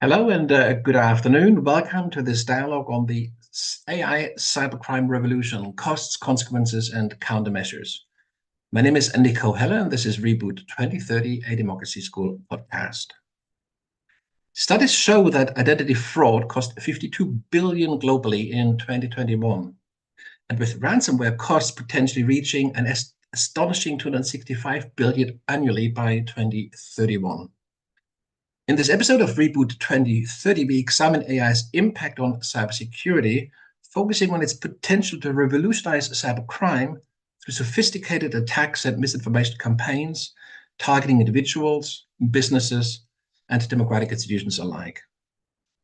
Hello and good afternoon. Welcome to this dialogue on the AI cybercrime revolution, costs, consequences, and countermeasures. My name is Nico Heller, and this is Reboot 2030, a Democracy School podcast. Studies show that identity fraud cost 52 billion globally in 2021, and with ransomware costs potentially reaching an astonishing 265 billion annually by 2031. In this episode of Reboot 2030, we examine AI's impact on cybersecurity, focusing on its potential to revolutionize cybercrime through sophisticated attacks and misinformation campaigns, targeting individuals, businesses, and democratic institutions alike.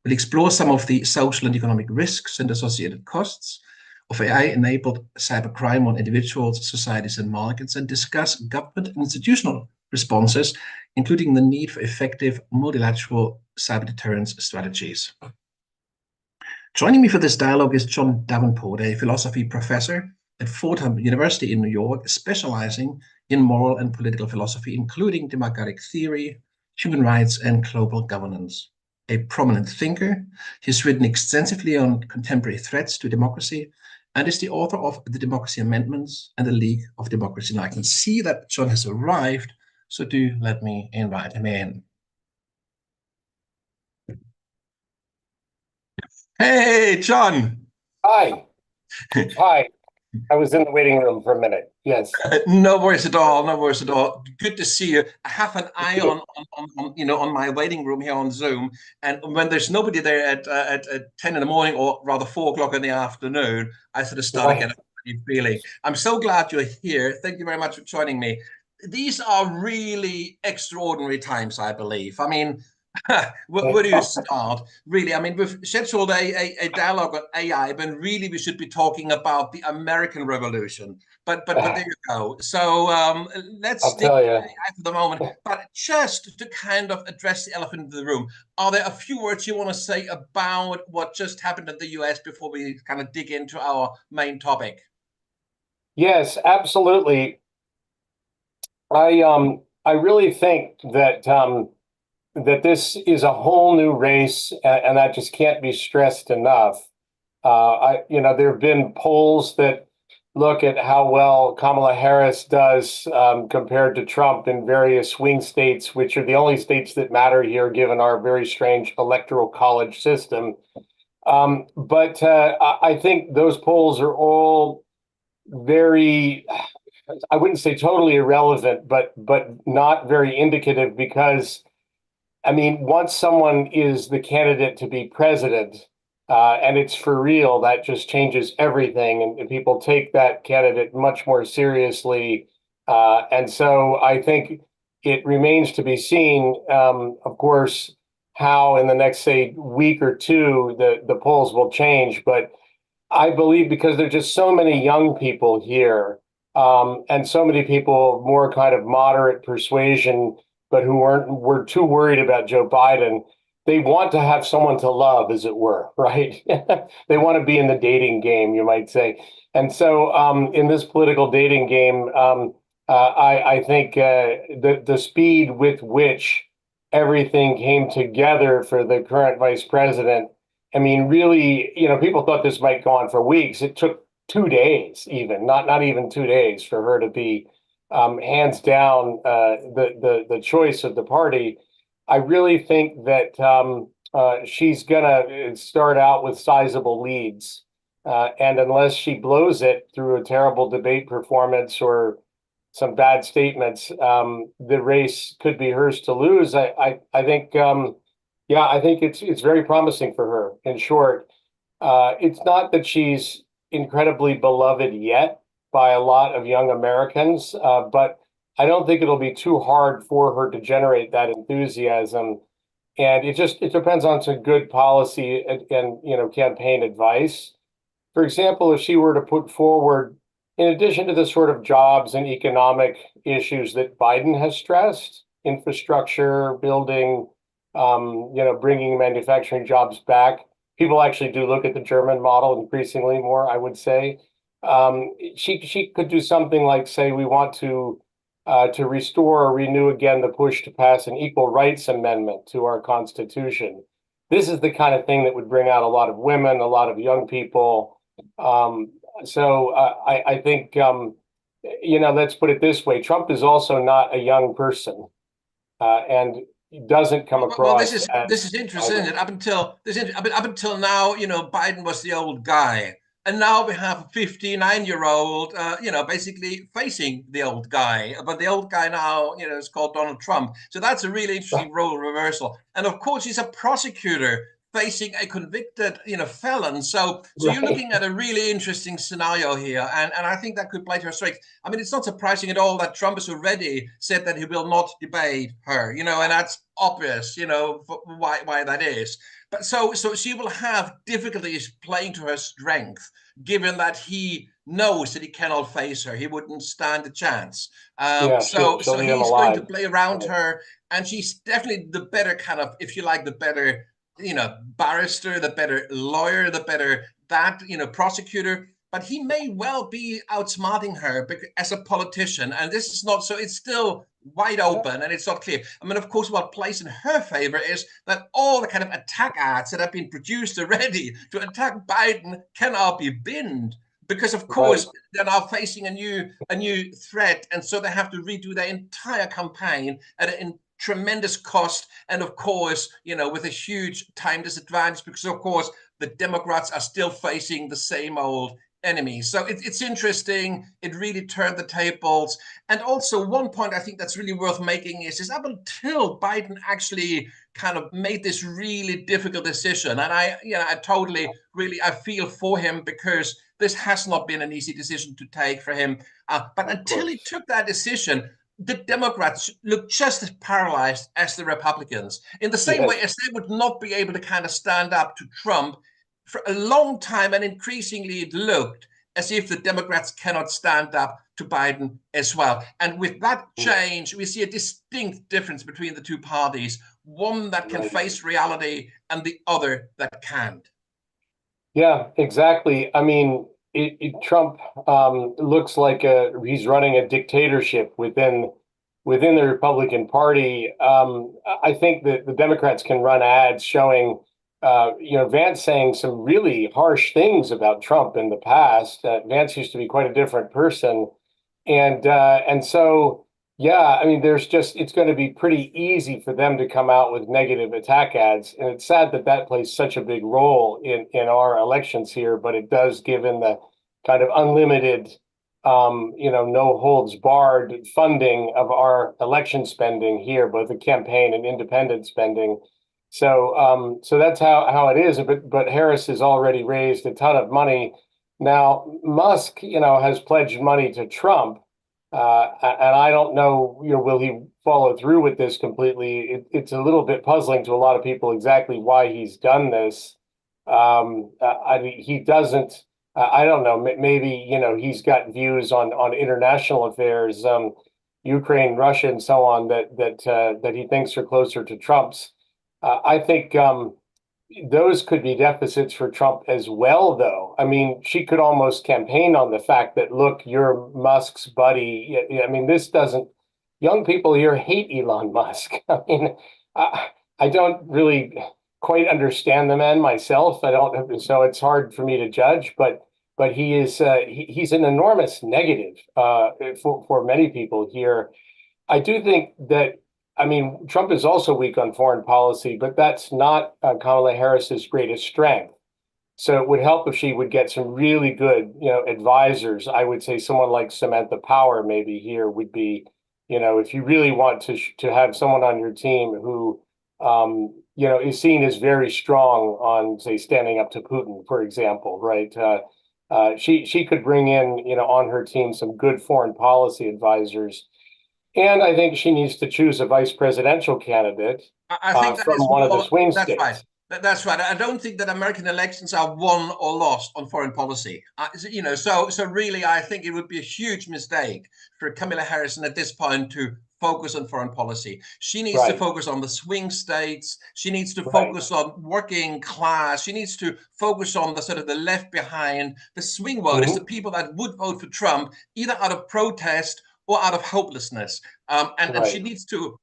We'll explore some of the social and economic risks and associated costs of AI-enabled cybercrime on individuals, societies, and markets, and discuss government and institutional responses, including the need for effective multilateral cyber-deterrence strategies. Joining me for this dialogue is John Davenport, a philosophy professor at Fordham University in New York, specialising in moral and political philosophy, including democratic theory, human rights, and global governance. A prominent thinker, he's written extensively on contemporary threats to democracy and is the author of The Democracy Amendments and A League of Democracies. Now I can see that John has arrived, so do let me invite him in. Hey, John. Hi. Hi. I was in the waiting room for a minute. Yes. No worries at all. No worries at all. Good to see you. I have an eye on my waiting room here on Zoom, and when there's nobody there at 10 in the morning, or rather 4 o'clock in the afternoon, I sort of start getting a feeling. I'm so glad you're here. Thank you very much for joining me. These are really extraordinary times, I believe. I mean, where do you start? Really, I mean, we've scheduled a dialogue on AI, but really we should be talking about the American Revolution. But there you go. So let's stick with AI for the moment. But just to kind of address the elephant in the room, are there a few words you want to say about what just happened in the US before we kind of dig into our main topic? Yes, absolutely. I really think that that this is a whole new race, and that just can't be stressed enough. There have been polls that look at how well Kamala Harris does compared to Trump in various swing states, which are the only states that matter here, given our very strange electoral college system. But I think those polls are all very, I wouldn't say totally irrelevant, but not very indicative, because I mean, once someone is the candidate to be president, and it's for real, that just changes everything, and people take that candidate much more seriously. And so I think it remains to be seen, of course, how in the next, say, week or two, the polls will change. But I believe, because there are just so many young people here, and so many people of more kind of moderate persuasion, but who were too worried about Joe Biden, they want to have someone to love, as it were, right? They want to be in the dating game, you might say. And so in this political dating game, I think the speed with which everything came together for the current vice president, I mean, really, people thought this might go on for weeks. It took 2 days, even, not even 2 days, for her to be hands down the choice of the party. I really think that she's gonna start out with sizable leads, and unless she blows it through a terrible debate performance or some bad statements, the race could be hers to lose. I think, I think it's very promising for her. In short, it's not that she's incredibly beloved yet by a lot of young Americans, but I don't think it'll be too hard for her to generate that enthusiasm. And it depends on some good policy and campaign advice. For example, if she were to put forward, in addition to the sort of jobs and economic issues that Biden has stressed, infrastructure, building, bringing manufacturing jobs back, people actually do look at the German model increasingly more, I would say. She could do something like, say, we want to restore or renew again the push to pass an equal rights amendment to our Constitution. this is the kind of thing that would bring out a lot of women, a lot of young people. I think, let's put it this way: Trump is also not a young person, and he doesn't come Well, across this as is interesting, younger. isn't it? Up until now, Biden was the old guy, and now we have a 59-year-old, basically facing the old guy. But the old guy now, is called Donald Trump. So that's a really interesting role reversal. And of course, he's a prosecutor facing a convicted, felon. So you're Right. looking at a really interesting scenario here, and I think that could play to her strength. I mean, it's not surprising at all that Trump has already said that he will not debate her, and that's obvious, why that is. But so she will have difficulties playing to her strength, given that he knows that he cannot face her. He wouldn't stand a chance. Yeah, So she'll eat him he's going to alive. play around Right. her, and she's definitely the better kind of, if you like, the better barrister, the better lawyer, the better prosecutor. But he may well be outsmarting her as a politician, and this is not so. It's still wide open, and it's not clear. I mean, of course, what plays in her favor is that all the kind of attack ads that have been produced already to attack Biden cannot be binned. Because of Right. course they're now facing a new threat, and so they have to redo their entire campaign at a tremendous cost, and of course, with a huge time disadvantage, because of course the Democrats are still facing the same old enemies. So it's interesting. It really turned the tables. And also one point I think that's really worth making is up until Biden actually kind of made this really difficult decision, and I totally really I feel for him, because this has not been an easy decision to take for him. But Of until he course. took that decision, the Democrats look just as paralyzed as the Republicans, in the same way Yes. as they would not be able to kind of stand up to Trump for a long time. And increasingly, it looked as if the Democrats cannot stand up to Biden as well. And with that change, we see a distinct difference between the two parties, one that can Right. face reality and the other that can't. Yeah, exactly. I mean, Trump looks like he's running a dictatorship within the Republican Party. I think that the Democrats can run ads showing, Vance saying some really harsh things about Trump in the past. Vance used to be quite a different person, and so. Yeah, I mean, it's going to be pretty easy for them to come out with negative attack ads. And it's sad that that plays such a big role in our elections here, but it does, given the kind of unlimited, no holds barred funding of our election spending here, both the campaign and independent spending. So that's how it is. But Harris has already raised a ton of money. Now, Musk, has pledged money to Trump. And I don't know, will he follow through with this completely? It's a little bit puzzling to a lot of people exactly why he's done this. He doesn't. I don't know. Maybe he's got views on international affairs, Ukraine, Russia, and so on that he thinks are closer to Trump's. I think those could be deficits for Trump as well, though. I mean, she could almost campaign on the fact that, look, you're Musk's buddy. I mean, this doesn't, young people here hate Elon Musk. I mean, I don't really quite understand the man myself. I don't, so it's hard for me to judge, but he's an enormous negative for many people here. I do think that, I mean, Trump is also weak on foreign policy, but that's not Kamala Harris's greatest strength. So it would help if she would get some really good, advisors. I would say someone like Samantha Power maybe here would be, if you really want to have someone on your team who, is seen as very strong on, say, standing up to Putin, for example, right? She could bring in, on her team some good foreign policy advisors. And I think she needs to choose a vice presidential candidate I think that from is one of the more. swing That's right. states. That's right. I don't think that American elections are won or lost on foreign policy. So really, I think it would be a huge mistake for Kamala Harris at this point to focus on foreign policy. She needs to Right, focus on the swing states. She needs to right. focus on working class. She needs to focus on the sort of the left behind. The swing voters, the Hmm. people that would vote for Trump, either out of protest or out of hopelessness. And Right, she needs to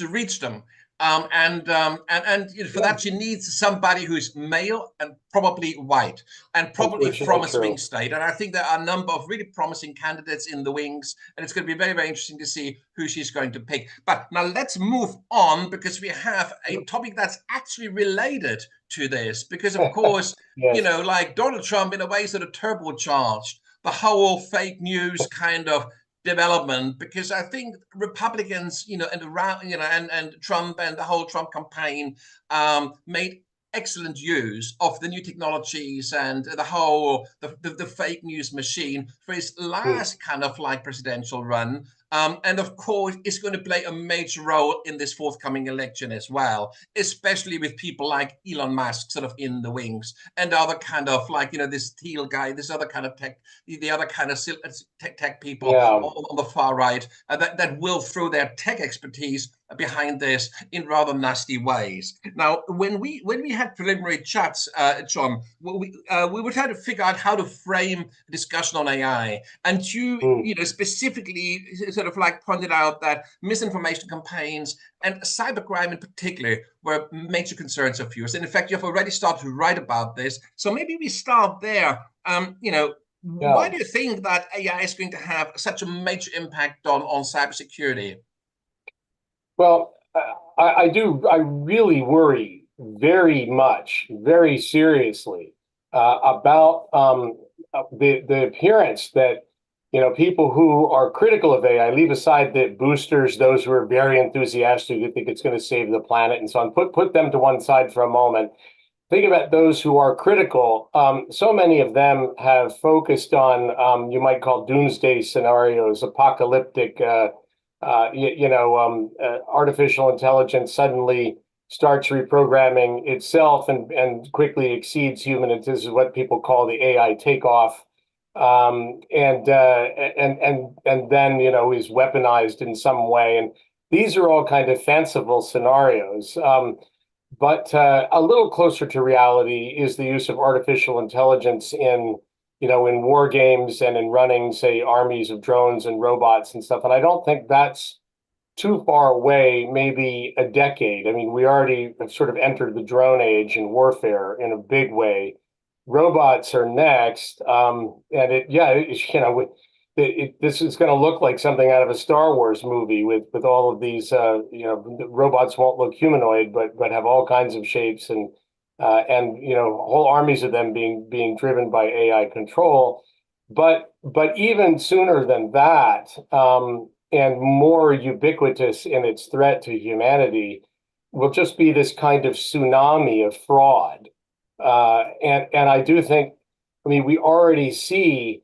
reach them. And for that, she needs somebody who's male and probably white and probably from a swing state. And I think there are a number of really promising candidates in the wings, and it's going to be very, very interesting to see who she's going to pick. But now let's move on, because we have a topic that's actually related to this, because of course, yes. Like Donald Trump in a way sort of turbocharged the whole fake news kind of development, because I think Republicans, and around, and Trump and the whole Trump campaign made excellent use of the new technologies and the whole the fake news machine for his last kind of like presidential run. And of course, it's going to play a major role in this forthcoming election as well, especially with people like Elon Musk sort of in the wings and other kind of like, this Thiel guy, this other kind of tech, the other kind of tech people on the far right that will throw their tech expertise behind this in rather nasty ways. Now, when we had preliminary chats, John, we were trying to figure out how to frame a discussion on AI, and you specifically sort of like pointed out that misinformation campaigns and cybercrime in particular were major concerns of yours. And in fact, you've already started to write about this. So maybe we start there. Why do you think that AI is going to have such a major impact on cybersecurity? Well, I do. I really worry very much, very seriously about the appearance that people who are critical of AI, leave aside the boosters, those who are very enthusiastic, who think it's going to save the planet and so on. Put them to one side for a moment. Think about those who are critical. So many of them have focused on you might call doomsday scenarios, apocalyptic. Artificial intelligence suddenly starts reprogramming itself and quickly exceeds human. This is what people call the AI takeoff, and then is weaponized in some way. And these are all kind of fanciful scenarios. But a little closer to reality is the use of artificial intelligence in war games and in running, say, armies of drones and robots and stuff. And I don't think that's too far away, maybe a decade. I mean, we already have sort of entered the drone age in warfare in a big way. Robots are next. This is going to look like something out of a Star Wars movie with all of these, the robots won't look humanoid, but have all kinds of shapes and whole armies of them being driven by AI control. But even sooner than that, and more ubiquitous in its threat to humanity, will just be this kind of tsunami of fraud. And I do think, we already see,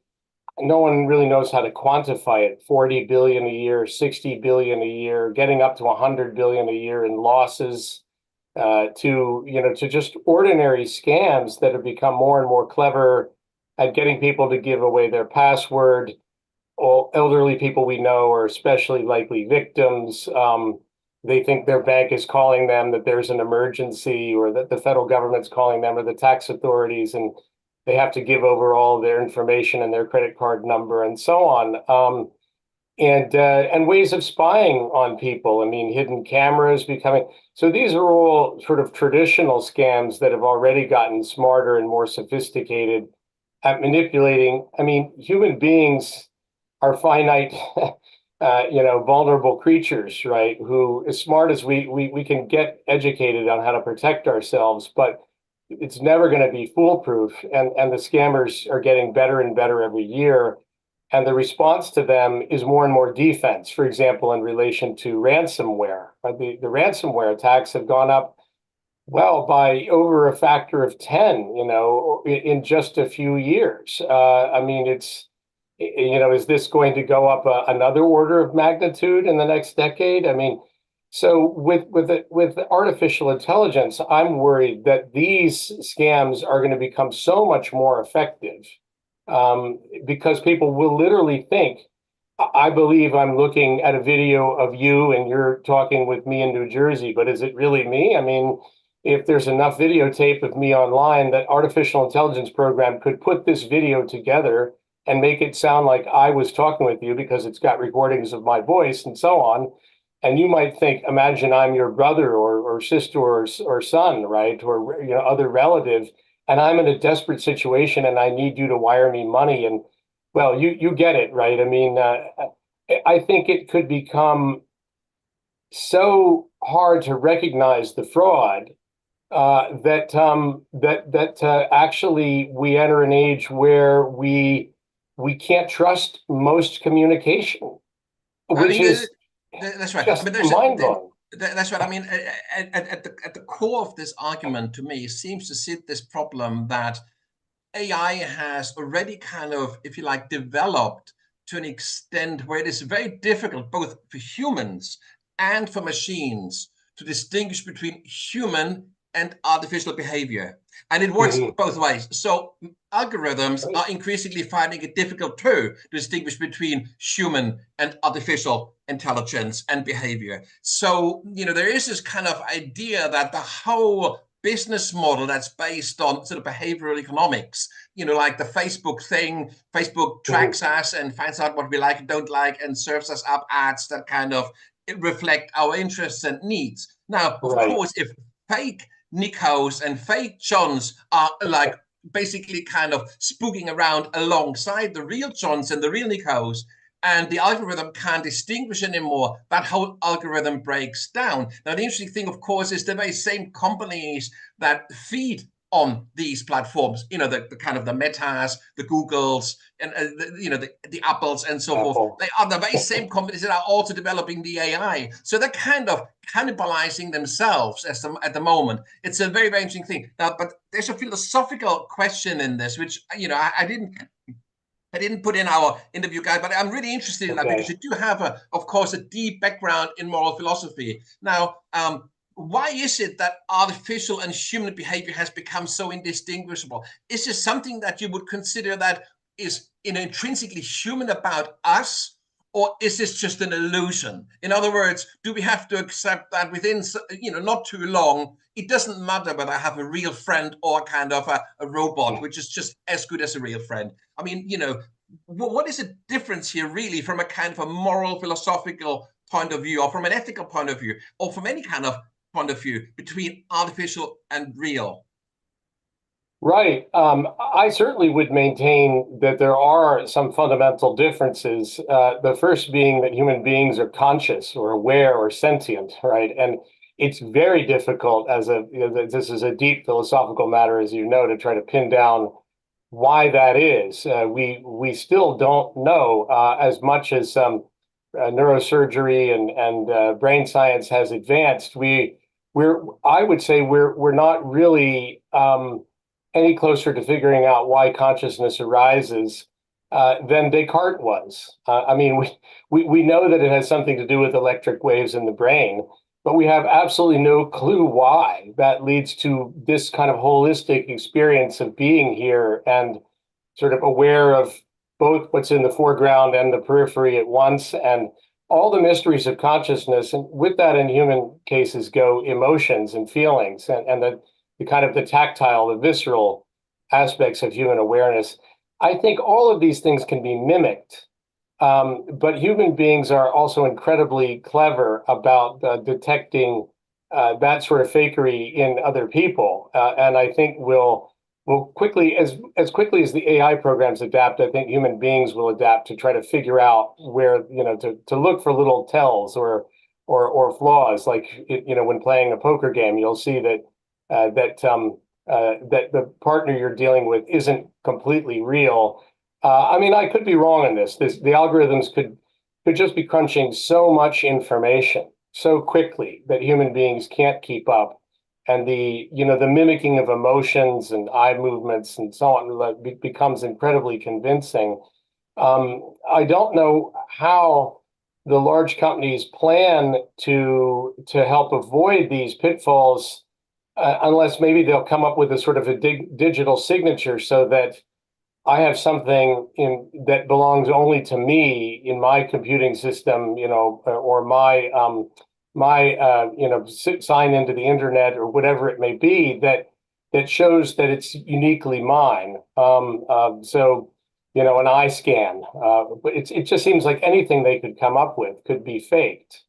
no one really knows how to quantify it, 40 billion a year, 60 billion a year, getting up to 100 billion a year in losses. To just ordinary scams that have become more and more clever at getting people to give away their password. All elderly people we know are especially likely victims. They think their bank is calling them, that there's an emergency, or that the federal government's calling them, or the tax authorities, and they have to give over all their information and their credit card number and so on. And ways of spying on people. Hidden cameras becoming. So these are all sort of traditional scams that have already gotten smarter and more sophisticated at manipulating. Human beings are finite, vulnerable creatures, right? Who, as smart as we can get educated on how to protect ourselves, but it's never going to be foolproof. And the scammers are getting better and better every year. And the response to them is more and more defense. For example, in relation to ransomware, the ransomware attacks have gone up, well, by over a factor of 10, in just a few years. Is this going to go up another order of magnitude in the next decade? So with artificial intelligence, I'm worried that these scams are going to become so much more effective. Because people will literally think, I believe I'm looking at a video of you and you're talking with me in New Jersey, but is it really me? If there's enough videotape of me online, that artificial intelligence program could put this video together and make it sound like I was talking with you because it's got recordings of my voice and so on. And you might think, imagine I'm your brother or sister or son, right? Or, other relative, and I'm in a desperate situation and I need you to wire me money. And well, you get it, right? I mean, I think it could become so hard to recognize the fraud that actually we enter an age where we can't trust most communication, I which mean, is that's right. I just mean, mind-blowing. that's right. I mean, at the core of this argument, to me, seems to sit this problem that AI has already kind of, if you like, developed to an extent where it is very difficult, both for humans and for machines, to distinguish between human and artificial behavior. And it works Mhm. both ways. So algorithms Right. are increasingly finding it difficult too to distinguish between human and artificial intelligence and behavior. So, there is this kind of idea that the whole business model that's based on sort of behavioral economics, like the Facebook thing. Facebook Mhm. tracks us and finds out what we like and don't like and serves us up ads that kind of reflect our interests and needs. Now, of Right. course, if fake Nikos and fake Johns are like basically kind of spooking around alongside the real Johns and the real Nikos, and the algorithm can't distinguish anymore, that whole algorithm breaks down. Now, the interesting thing, of course, is the very same companies that feed on these platforms, the kind of the Metas, the Googles, and the Apples and so forth. Apple. They are the very same companies that are also developing the AI. So they're kind of cannibalizing themselves at the moment. It's a very, very interesting thing. Now, but there's a philosophical question in this, which I didn't put in our interview guide, but I'm really interested in that because Okay. you do have, of course, a deep background in moral philosophy. Now, why is it that artificial and human behavior has become so indistinguishable? Is this something that you would consider that is intrinsically human about us, or is this just an illusion? In other words, do we have to accept that within, not too long, it doesn't matter whether I have a real friend or kind of a robot, which is just as good as a real friend? I mean, what is the difference here really from a kind of a moral philosophical point of view, or from an ethical point of view, or from any kind of point of view between artificial and real? Right. I certainly would maintain that there are some fundamental differences. The first being that human beings are conscious or aware or sentient, right? And it's very difficult this is a deep philosophical matter, as you know, to try to pin down why that is. We still don't know as much as neurosurgery and brain science has advanced. I would say we're not really any closer to figuring out why consciousness arises than Descartes was. I mean, we know that it has something to do with electric waves in the brain, but we have absolutely no clue why that leads to this kind of holistic experience of being here and sort of aware of both what's in the foreground and the periphery at once, and all the mysteries of consciousness. And with that, in human cases, go emotions and feelings and the kind of the tactile, the visceral aspects of human awareness. I think all of these things can be mimicked, but human beings are also incredibly clever about detecting that sort of fakery in other people, and I think will quickly, as quickly as the AI programs adapt, I think human beings will adapt to try to figure out where, to look for little tells or flaws. Like, when playing a poker game, you'll see that the partner you're dealing with isn't completely real. I mean, I could be wrong on this. The algorithms could just be crunching so much information so quickly that human beings can't keep up, and the mimicking of emotions and eye movements and so on becomes incredibly convincing. I don't know how the large companies plan to help avoid these pitfalls, unless maybe they'll come up with a sort of a digital signature so that I have something that belongs only to me in my computing system, or my sign into the internet or whatever it may be, that shows that it's uniquely mine. So, an eye scan. But it just seems like anything they could come up with could be faked.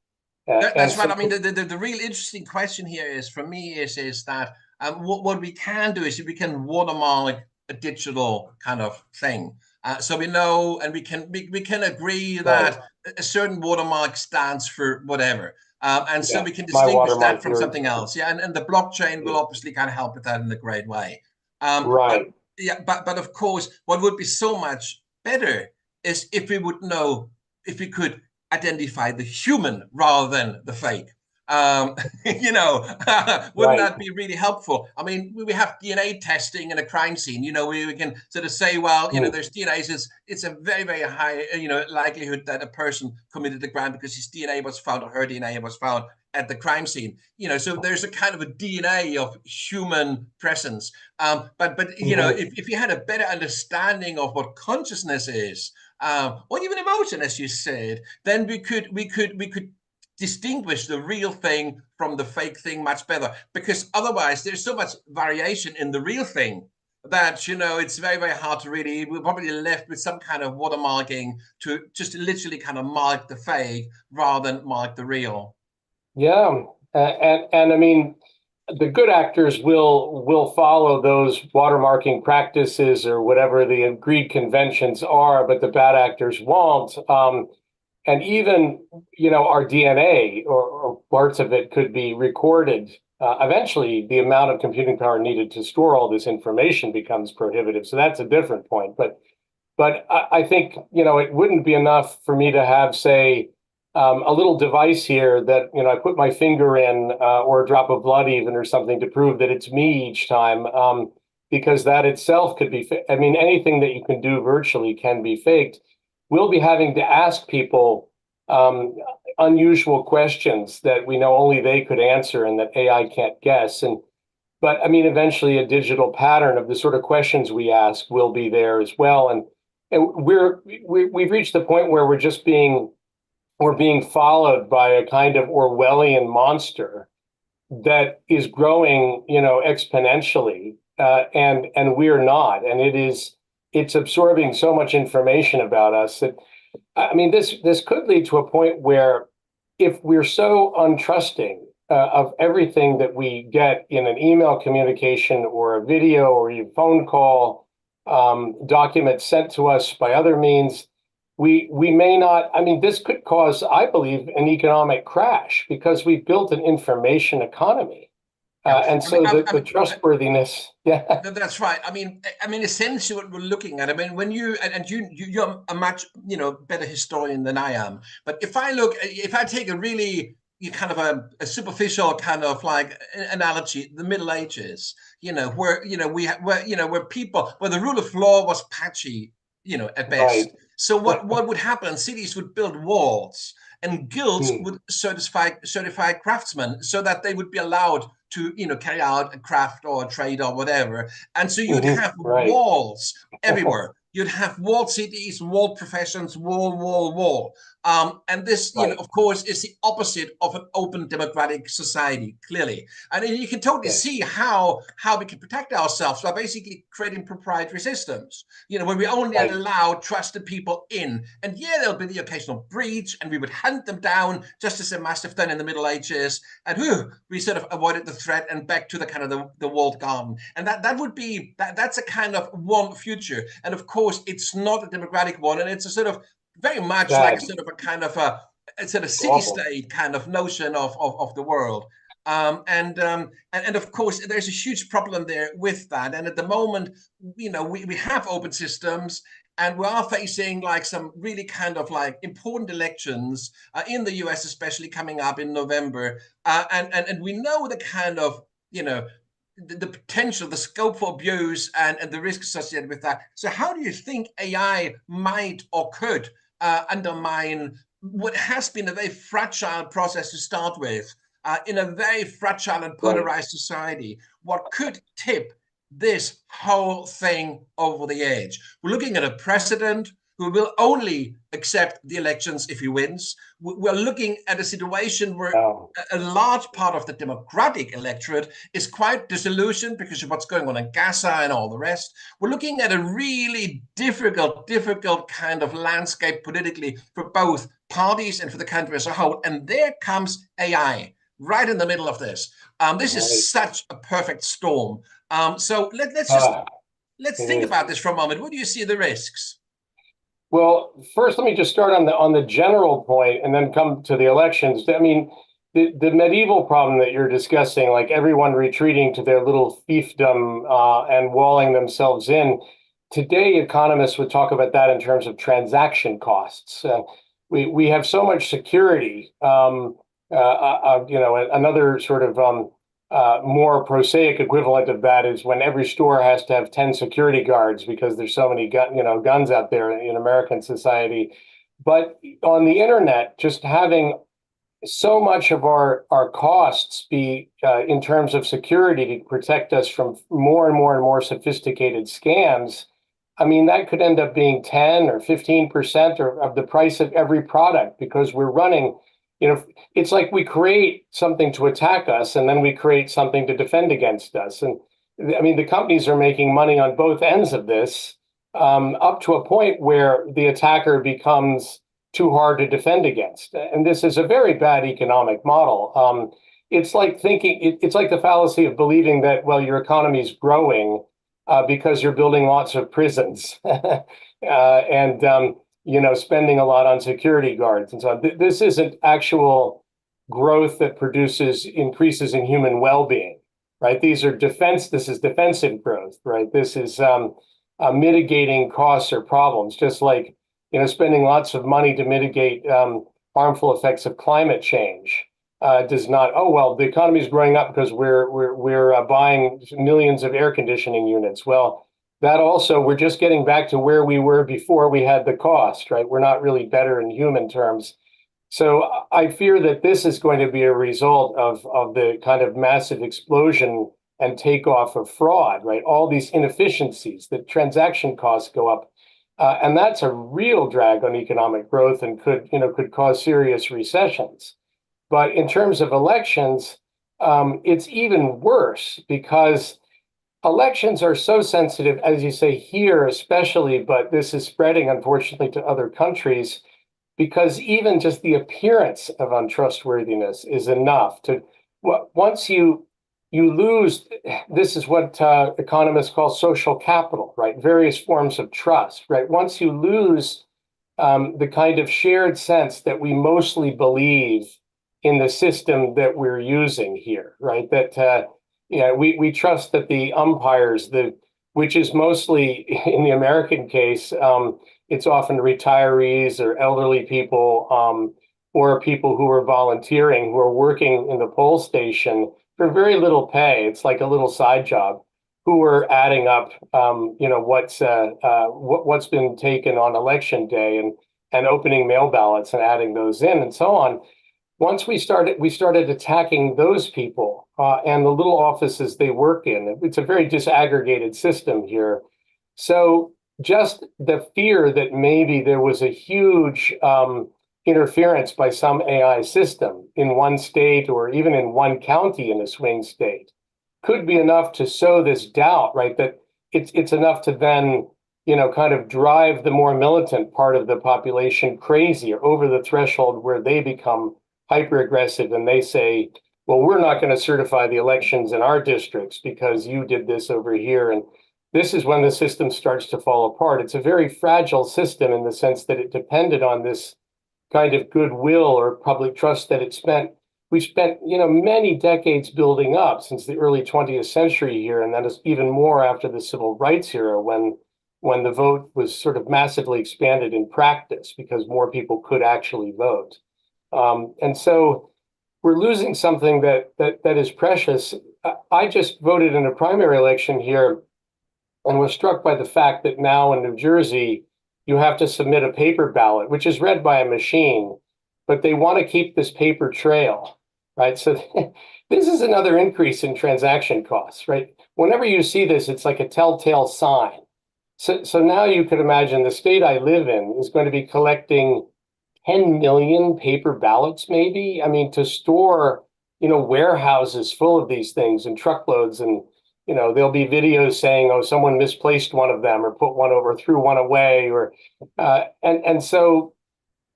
And That's right. so, I mean, the real interesting question here is, for me, is that what we can do is we can watermark a digital kind of thing. So we know, and we can agree right, that a certain watermark stands for whatever. And so yeah, we can my distinguish that watermark, from yours. something else. Yeah, and the blockchain will obviously kind of help with that in a great way. But Right. yeah, but of course, what would be so much better is if we would know, if we could identify the human rather than the fake. Um, you know, wouldn't Right. that be really helpful? I mean, we have DNA testing in a crime scene. You know, we can sort of say, well, you know, Mm. there's DNA. It's a very, very high, you know, likelihood that a person committed the crime because his DNA was found, or her DNA was found at the crime scene. You know, so there's a kind of a DNA of human presence. But you know, Mhm. if you had a better understanding of what consciousness is, or even emotion, as you said, then we could distinguish the real thing from the fake thing much better. Because otherwise, there's so much variation in the real thing that, you know, it's very, very hard to really. We're probably left with some kind of watermarking to just literally kind of mark the fake rather than mark the real. Yeah. And I mean, the good actors will follow those watermarking practices or whatever the agreed conventions are, but the bad actors won't. And even, you know, our DNA or parts of it could be recorded. Eventually, the amount of computing power needed to store all this information becomes prohibitive. So that's a different point. But I think, you know, it wouldn't be enough for me to have, say, a little device here that, you know, I put my finger in, or a drop of blood even, or something to prove that it's me each time, because that itself could be, I mean, anything that you can do virtually can be faked. We'll be having to ask people um, unusual questions that we know only they could answer and that AI can't guess. But I mean, eventually a digital pattern of the sort of questions we ask will be there as well. And we've reached the point where we're being followed by a kind of Orwellian monster that is growing, you know, exponentially, and we're not. And it's absorbing so much information about us that, I mean, this could lead to a point where, if we're so untrusting of everything that we get in an email communication or a video or a phone call, documents sent to us by other means, we may not. I mean, this could cause, I believe, an economic crash because we've built an information economy, Yeah, and I mean, so the trustworthiness. Yeah, that's right. I mean, essentially, what we're looking at. I mean, when you and you're a much, you know, better historian than I am. But if I take a really kind of a superficial kind of like analogy, the Middle Ages, you know, where you know where people where the rule of law was patchy, you know, at right. best. So what would happen? Cities would build walls, and guilds Hmm. would certify craftsmen so that they would be allowed to, you know, carry out a craft or a trade or whatever. And so you'd Hmm. have Right. walls everywhere. You'd have walled cities, walled professions, wall. And this, you know, Right. of course, is the opposite of an open democratic society, clearly. And you can totally Yes. see how we can protect ourselves by basically creating proprietary systems, you know, where we only Right. allow trusted people in. And yeah, there'll be the occasional breach, and we would hunt them down, just as they must have done in the Middle Ages. And we sort of avoided the threat and back to the kind of the walled garden. And that would be that's a kind of one future. And of course, it's not a democratic one, and it's a sort of very much like a Sad. sort of a kind of a sort of It's awful. city-state kind of notion of the world. And of course, there's a huge problem there with that. And at the moment, you know, we have open systems, and we are facing like some really kind of like important elections in the US, especially coming up in November. And we know the kind of, you know, the potential, the scope for abuse, and the risks associated with that. So, how do you think AI might or could undermine what has been a very fragile process to start with in a very fragile and Right. polarized society? What could tip this whole thing over the edge? We're looking at a president who will only accept the elections if he wins. We're looking at a situation where Oh, a large part of the democratic electorate is quite disillusioned because of what's going on in Gaza and all the rest. We're looking at a really difficult kind of landscape politically for both parties and for the country as a whole. And there comes AI right in the middle of this. This is such a perfect storm. So let's think about this for a moment. What do you see the risks? Well, first, let me just start on the general point and then come to the elections. I mean, the medieval problem that you're discussing, like everyone retreating to their little fiefdom and walling themselves in, today economists would talk about that in terms of transaction costs. We have so much security. Another sort of more prosaic equivalent of that is when every store has to have 10 security guards because there's so many guns out there in American society. But on the internet, just having so much of our costs be in terms of security to protect us from more and more and more sophisticated scams, I mean, that could end up being 10 or 15% of the price of every product because we're running, it's like we create something to attack us and then we create something to defend against us. And I mean, the companies are making money on both ends of this up to a point where the attacker becomes too hard to defend against. And this is a very bad economic model. It's like it's like the fallacy of believing that, well, your economy is growing because you're building lots of prisons and, spending a lot on security guards and so on. This isn't actual growth that produces increases in human well-being, right? This is defensive growth, right? This is mitigating costs or problems, just like spending lots of money to mitigate harmful effects of climate change does not. Oh well, the economy is growing up because we're buying millions of air conditioning units. Well, that also we're just getting back to where we were before we had the cost, right? We're not really better in human terms. So I fear that this is going to be a result of the kind of massive explosion and takeoff of fraud, right? All these inefficiencies, the transaction costs go up. And that's a real drag on economic growth and could cause serious recessions. But in terms of elections, it's even worse because elections are so sensitive, as you say here especially, but this is spreading, unfortunately, to other countries, because even just the appearance of untrustworthiness is enough to, once you lose, this is what economists call social capital, right? Various forms of trust, right? Once you lose the kind of shared sense that we mostly believe in the system that we're using here, right? That we trust that the umpires, which is mostly in the American case, it's often retirees or elderly people or people who are volunteering, who are working in the poll station for very little pay. It's like a little side job, who are adding up, what's been taken on election day and opening mail ballots and adding those in and so on. Once we started attacking those people and the little offices they work in. It's a very disaggregated system here. So just the fear that maybe there was a huge interference by some AI system in one state or even in one county in a swing state could be enough to sow this doubt, right? That it's enough to then, kind of drive the more militant part of the population crazy or over the threshold where they become hyper aggressive and they say, well, we're not going to certify the elections in our districts because you did this over here. And this is when the system starts to fall apart. It's a very fragile system in the sense that it depended on this kind of goodwill or public trust that we spent many decades building up since the early 20th century here, and that is even more after the civil rights era when the vote was sort of massively expanded in practice because more people could actually vote. And so we're losing something that is precious. I just voted in a primary election here and was struck by the fact that now in New Jersey, you have to submit a paper ballot, which is read by a machine, but they want to keep this paper trail, right? So this is another increase in transaction costs, right? Whenever you see this, it's like a telltale sign. So now you could imagine the state I live in is going to be collecting 10 million paper ballots, maybe. I mean, to store, warehouses full of these things and truckloads, and there'll be videos saying, oh, someone misplaced one of them or put one over, threw one away, or and so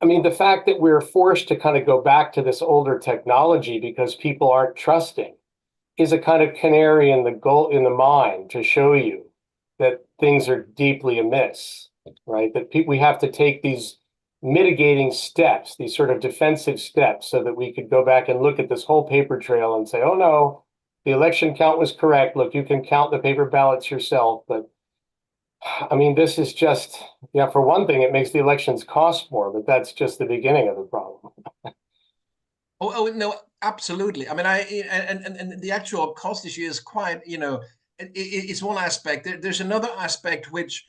I mean, the fact that we're forced to kind of go back to this older technology because people aren't trusting is a kind of canary in the mine to show you that things are deeply amiss, right? That we have to take these mitigating steps, these sort of defensive steps, so that we could go back and look at this whole paper trail and say, oh no, the election count was correct. Look, you can count the paper ballots yourself. But I mean, this is just, yeah, for one thing, it makes the elections cost more, but that's just the beginning of the problem. Oh no, absolutely. I mean, and the actual cost issue is quite, it's one aspect. There's another aspect which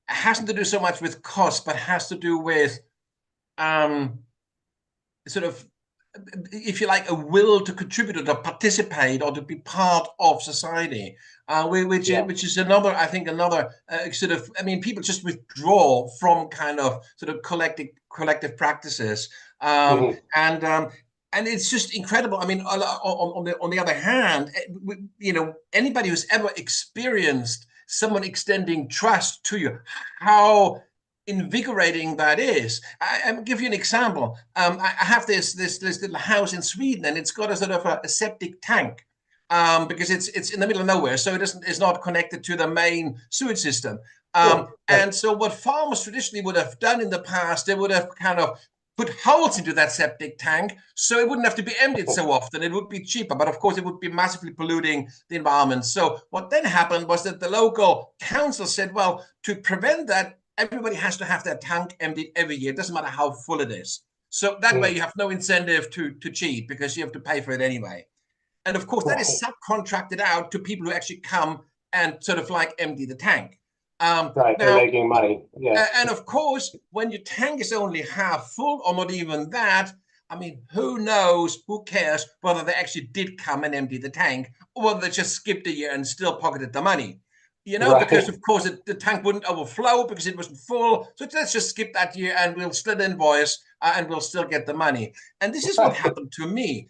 hasn't to do so much with cost, but has to do with sort of, if you like, a will to contribute or to participate or to be part of society, which is another, I think, another sort of, I mean, people just withdraw from kind of sort of collective practices, and it's just incredible. I mean, on the other hand, anybody who's ever experienced someone extending trust to you, how invigorating that is. I'll give you an example. I have this little house in Sweden, and it's got a sort of a septic tank, because it's in the middle of nowhere, so it's not connected to the main sewage system. And so what farmers traditionally would have done in the past, they would have kind of put holes into that septic tank so it wouldn't have to be emptied so often. It would be cheaper, but of course it would be massively polluting the environment. So what then happened was that the local council said, well, to prevent that, everybody has to have their tank emptied every year. It doesn't matter how full it is. So that way you have no incentive to cheat, because you have to pay for it anyway. And of course that is subcontracted out to people who actually come and sort of like empty the tank. Right, they're making money. Yeah. And of course, when your tank is only half full or not even that, I mean, who knows, who cares whether they actually did come and empty the tank or whether they just skipped a year and still pocketed the money. Because of course the tank wouldn't overflow because it wasn't full. So let's just skip that year and we'll still invoice and we'll still get the money. And this is what happened to me,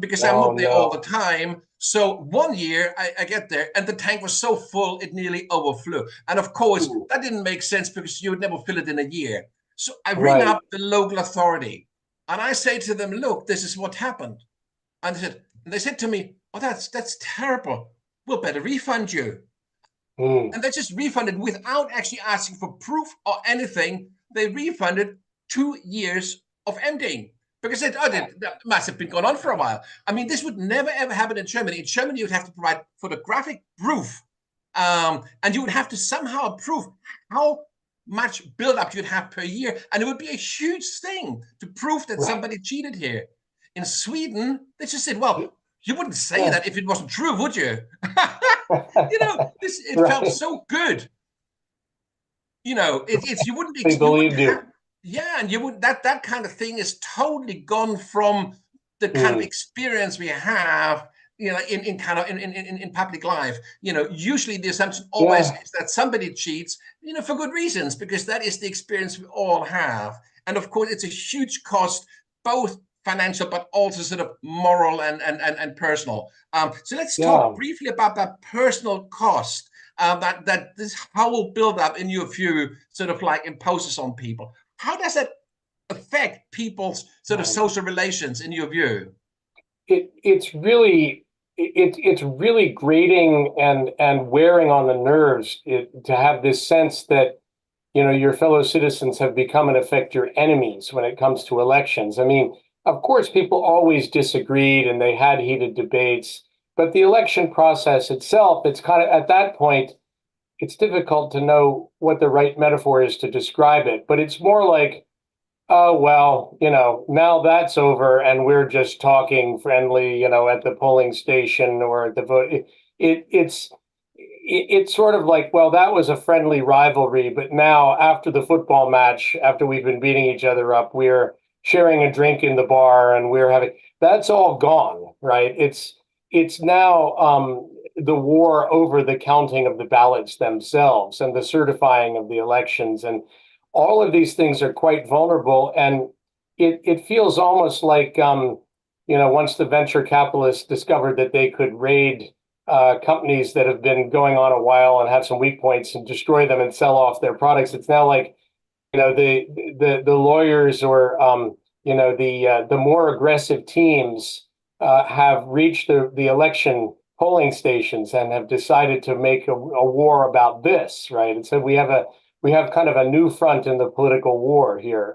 because I'm not there all the time. So one year I get there and the tank was so full it nearly overflew. And of course that didn't make sense because you would never fill it in a year. So I ring up the local authority and I say to them, look, this is what happened. And they said to me, oh, that's terrible. We'll better refund you. And they just refunded without actually asking for proof or anything. They refunded 2 years of emptying because they that must have been going on for a while. I mean, this would never, ever happen in Germany. In Germany, you'd have to provide photographic proof, and you would have to somehow prove how much buildup you'd have per year. And it would be a huge thing to prove that somebody cheated here. In Sweden, they just said, well, you wouldn't say that if it wasn't true, would you? It felt so good. It's you wouldn't believe you. Yeah, and you would that kind of thing is totally gone from the kind of experience we have, in public life. Usually the assumption always is that somebody cheats, for good reasons, because that is the experience we all have. And of course, it's a huge cost, both financial, but also sort of moral and personal. So let's talk briefly about that personal cost that this whole build-up, in your view, sort of like imposes on people. How does that affect people's sort of social relations, in your view? It's really grating and wearing on the nerves to have this sense that your fellow citizens have become, in effect, your enemies when it comes to elections. I mean, of course, people always disagreed and they had heated debates, but the election process itself, it's kind of, at that point, it's difficult to know what the right metaphor is to describe it, but it's more like, oh, well, now that's over and we're just talking friendly, at the polling station or at the vote. It's sort of like, well, that was a friendly rivalry, but now after the football match, after we've been beating each other up, we're sharing a drink in the bar and that's all gone, right? It's now the war over the counting of the ballots themselves and the certifying of the elections. And all of these things are quite vulnerable. And it feels almost like, once the venture capitalists discovered that they could raid companies that have been going on a while and have some weak points and destroy them and sell off their products, it's now like, the lawyers or the more aggressive teams have reached the election polling stations and have decided to make a war about this, right? And so we have kind of a new front in the political war here.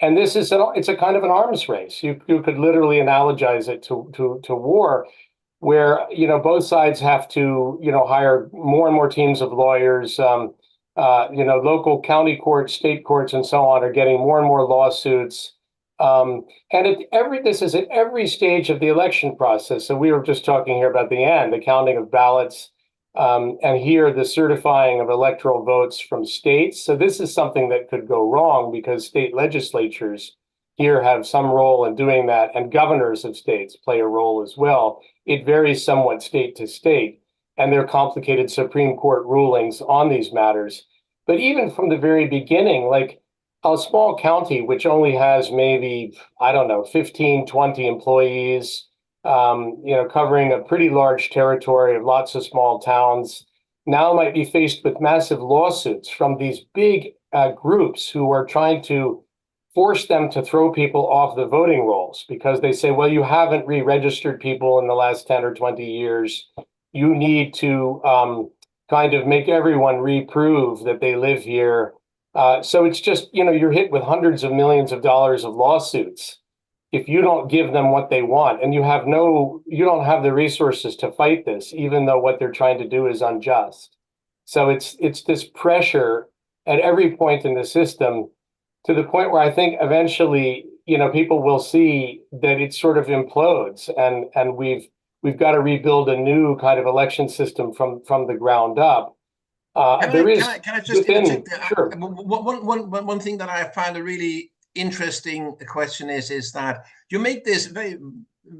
And this is it's a kind of an arms race. You could literally analogize it to war, where both sides have to hire more and more teams of lawyers. Local county courts, state courts, and so on are getting more and more lawsuits. And this is at every stage of the election process. So we were just talking here about the end, the counting of ballots, and here the certifying of electoral votes from states. So this is something that could go wrong because state legislatures here have some role in doing that, and governors of states play a role as well. It varies somewhat state to state, and there are complicated Supreme Court rulings on these matters. But even from the very beginning, like a small county, which only has maybe, 15, 20 employees, covering a pretty large territory of lots of small towns, now might be faced with massive lawsuits from these big groups who are trying to force them to throw people off the voting rolls because they say, well, you haven't re-registered people in the last 10 or 20 years. You need to kind of make everyone reprove that they live here. So it's just, you're hit with hundreds of millions of dollars of lawsuits if you don't give them what they want, and you don't have the resources to fight this, even though what they're trying to do is unjust. So it's this pressure at every point in the system, to the point where I think eventually, people will see that it sort of implodes, and we've got to rebuild a new kind of election system from the ground up. Can I just interject there? Sure. One thing that I find a really interesting question is that you make this very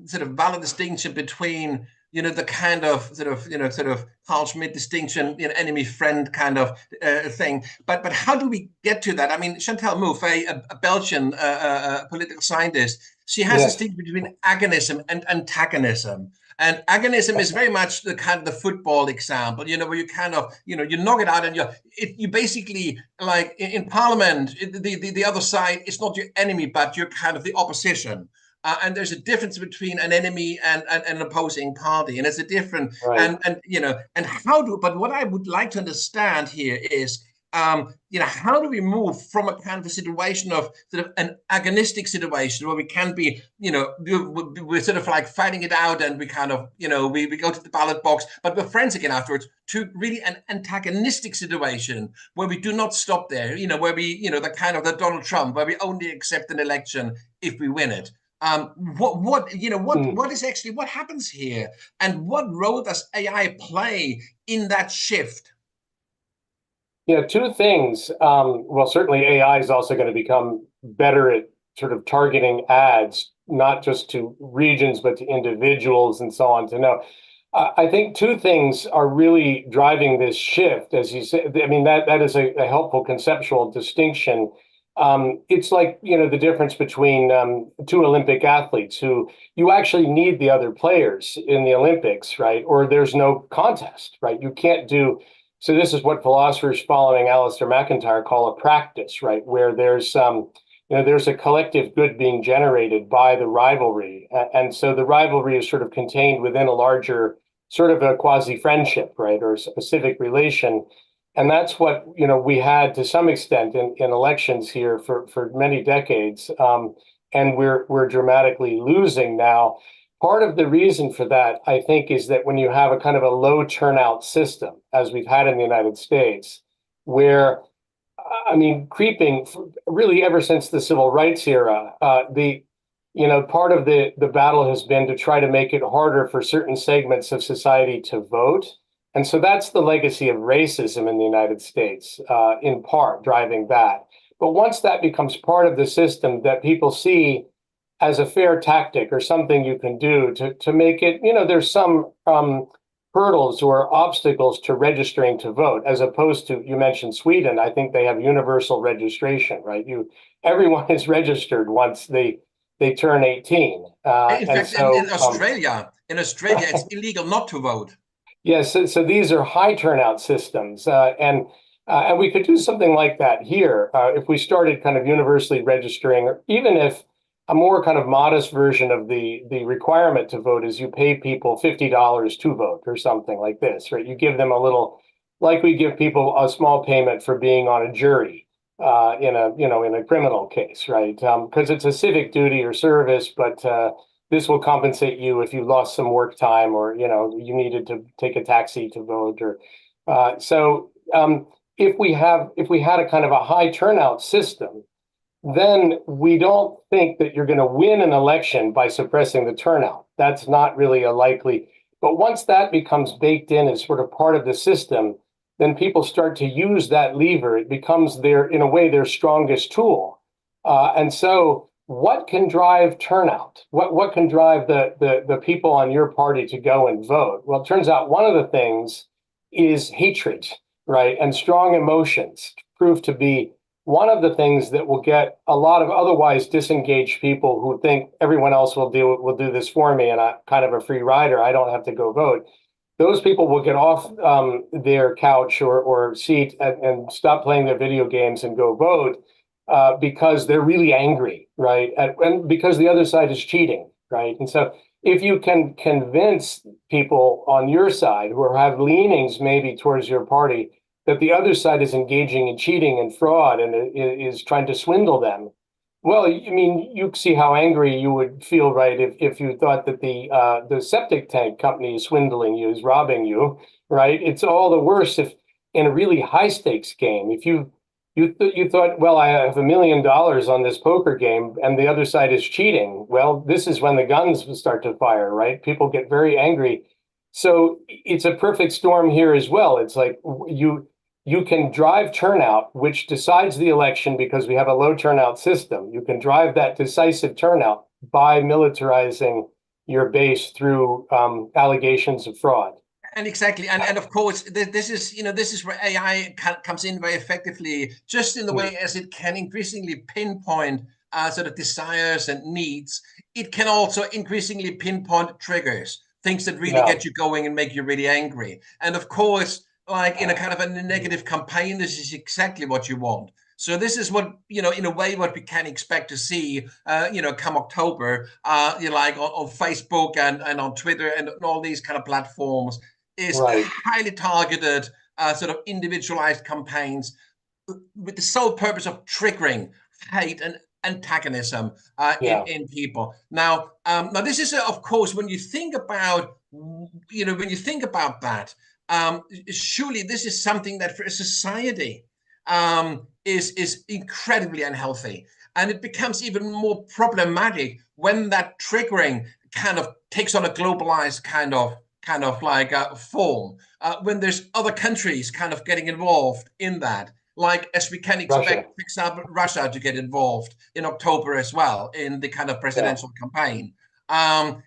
sort of valid distinction between the kind of sort of Carl Schmitt distinction, enemy friend kind of thing. But how do we get to that? I mean, Chantal Mouffe, a Belgian political scientist, she has this distinction between agonism and antagonism. And agonism is very much the kind of the football example, where you kind of, you knock it out, and you basically, like in Parliament, the other side is not your enemy, but you're kind of the opposition. And there's a difference between an enemy and an opposing party, and it's a different, right. But what I would like to understand here is, how do we move from a kind of a situation of sort of an agonistic situation where we can be, we're sort of like fighting it out, and we kind of, we go to the ballot box, but we're friends again afterwards, to really an antagonistic situation where we do not stop there, where we, the kind of the Donald Trump, where we only accept an election if we win it. What is actually, what happens here, and what role does AI play in that shift? Yeah, two things. Well, certainly AI is also going to become better at sort of targeting ads, not just to regions, but to individuals and so on to know. I think two things are really driving this shift, as you said. I mean, that is a helpful conceptual distinction. It's like, the difference between two Olympic athletes who you actually need the other players in the Olympics, right? Or there's no contest, right? You can't do. So this is what philosophers following Alasdair MacIntyre call a practice, right? Where there's there's a collective good being generated by the rivalry. And so the rivalry is sort of contained within a larger sort of a quasi-friendship, right? Or a civic relation. And that's what, we had to some extent in elections here for many decades. And we're dramatically losing now. Part of the reason for that, I think, is that when you have a kind of a low turnout system, as we've had in the United States, where, creeping really ever since the civil rights era, part of the battle has been to try to make it harder for certain segments of society to vote. And so that's the legacy of racism in the United States, in part driving that. But once that becomes part of the system that people see as a fair tactic or something you can do to make it, there's some hurdles or obstacles to registering to vote, as opposed to, you mentioned Sweden. I think they have universal registration, right? Everyone is registered once they turn 18. In fact, in Australia, it's illegal not to vote. Yes, so these are high turnout systems, and And we could do something like that here if we started kind of universally registering, or even if a more kind of modest version of the requirement to vote is you pay people $50 to vote or something like this, right? You give them a little, like we give people a small payment for being on a jury in a criminal case, right? Because it's a civic duty or service, but this will compensate you if you lost some work time or you needed to take a taxi to vote or if we had a kind of a high turnout system, then we don't think that you're going to win an election by suppressing the turnout. That's not really a likely. But once that becomes baked in as sort of part of the system, then people start to use that lever. It becomes in a way, their strongest tool. And so what can drive turnout? What can drive the people on your party to go and vote? Well, it turns out one of the things is hatred, right? And strong emotions prove to be one of the things that will get a lot of otherwise disengaged people who think everyone else will do this for me and I'm kind of a free rider, I don't have to go vote. Those people will get off their couch or seat and stop playing their video games and go vote because they're really angry, right? And because the other side is cheating, right? And so if you can convince people on your side who have leanings maybe towards your party that the other side is engaging in cheating and fraud and is trying to swindle them, well, I mean, you see how angry you would feel, right, if you thought that the septic tank company is swindling you, is robbing you, right? It's all the worse if in a really high stakes game, if you thought, well, I have $1 million on this poker game and the other side is cheating. Well, this is when the guns start to fire, right? People get very angry. So it's a perfect storm here as well. It's like you can drive turnout, which decides the election because we have a low turnout system. You can drive that decisive turnout by militarizing your base through allegations of fraud. And exactly, and of course, this is where AI comes in very effectively, just in the way as it can increasingly pinpoint sort of desires and needs. It can also increasingly pinpoint triggers, things that really get you going and make you really angry. And of course, like in a kind of a negative campaign, this is exactly what you want. So this is what, in a way, what we can expect to see, come October, like on Facebook and on Twitter and all these kind of platforms, is highly targeted, sort of individualized campaigns with the sole purpose of triggering hate and antagonism in people. Now, this is, of course, when you think about, that, surely this is something that for a society is incredibly unhealthy. And it becomes even more problematic when that triggering kind of takes on a globalized kind of like form, when there's other countries kind of getting involved in that, like as we can expect, for example, Russia to get involved in October as well in the kind of presidential campaign. So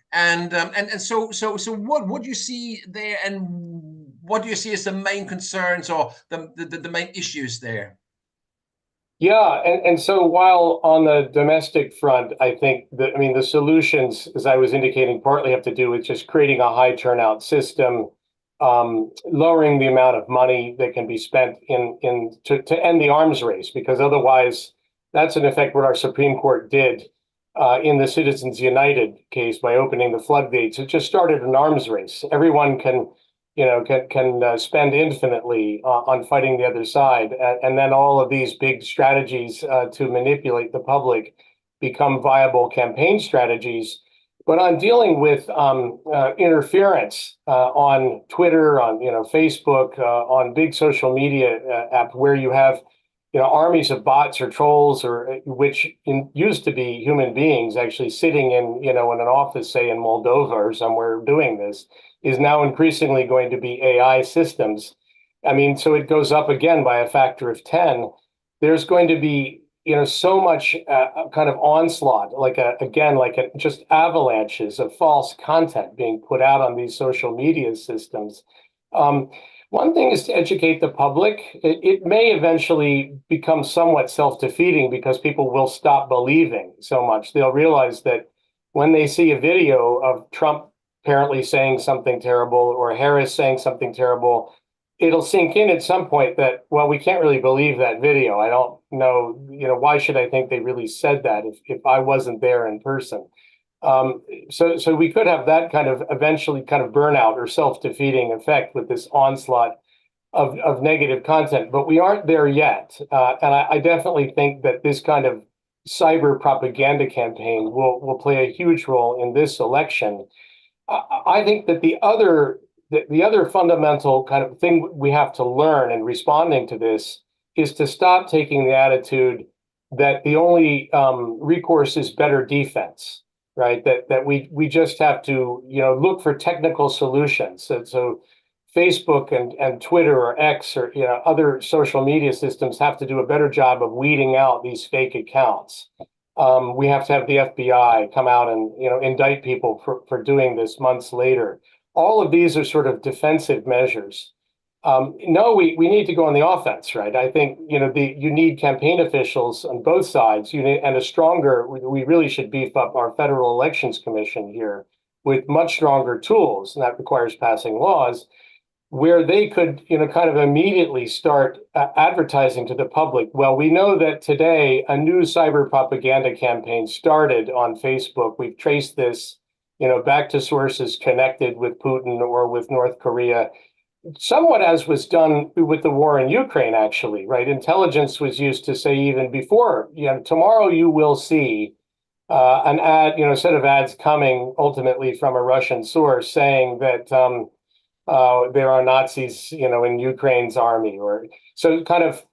what do you see there, and what do you see as the main concerns or the main issues there? Yeah, and so while on the domestic front, I think the solutions, as I was indicating, partly have to do with just creating a high turnout system, lowering the amount of money that can be spent to end the arms race, because otherwise, that's in effect what our Supreme Court did in the Citizens United case by opening the floodgates. It just started an arms race. Everyone can spend infinitely on fighting the other side. And then all of these big strategies to manipulate the public become viable campaign strategies. But on dealing with interference on Twitter, on Facebook, on big social media apps where you have armies of bots or trolls, or which used to be human beings actually sitting in an office, say in Moldova or somewhere doing this, is now increasingly going to be AI systems. I mean, so it goes up again by a factor of 10. There's going to be so much kind of onslaught, just avalanches of false content being put out on these social media systems. One thing is to educate the public. It may eventually become somewhat self-defeating because people will stop believing so much. They'll realize that when they see a video of Trump apparently saying something terrible or Harris saying something terrible, it'll sink in at some point that, well, we can't really believe that video. I don't know, why should I think they really said that if I wasn't there in person? So we could have that kind of eventually kind of burnout or self-defeating effect with this onslaught of negative content, but we aren't there yet. And I definitely think that this kind of cyber propaganda campaign will play a huge role in this election. I think that the other fundamental kind of thing we have to learn in responding to this is to stop taking the attitude that the only recourse is better defense, right? That we just have to look for technical solutions. So Facebook and Twitter or X or other social media systems have to do a better job of weeding out these fake accounts. We have to have the FBI come out and indict people for doing this months later. All of these are sort of defensive measures. No, we need to go on the offense, right? I think you need campaign officials on both sides. And a stronger. We really should beef up our Federal Elections Commission here with much stronger tools, and that requires passing laws where they could, kind of immediately start advertising to the public. Well, we know that today a new cyber propaganda campaign started on Facebook. We've traced this, back to sources connected with Putin or with North Korea, somewhat as was done with the war in Ukraine, actually, right? Intelligence was used to say even before, tomorrow you will see an ad, a set of ads coming ultimately from a Russian source saying that there are Nazis, in Ukraine's army, or so kind of,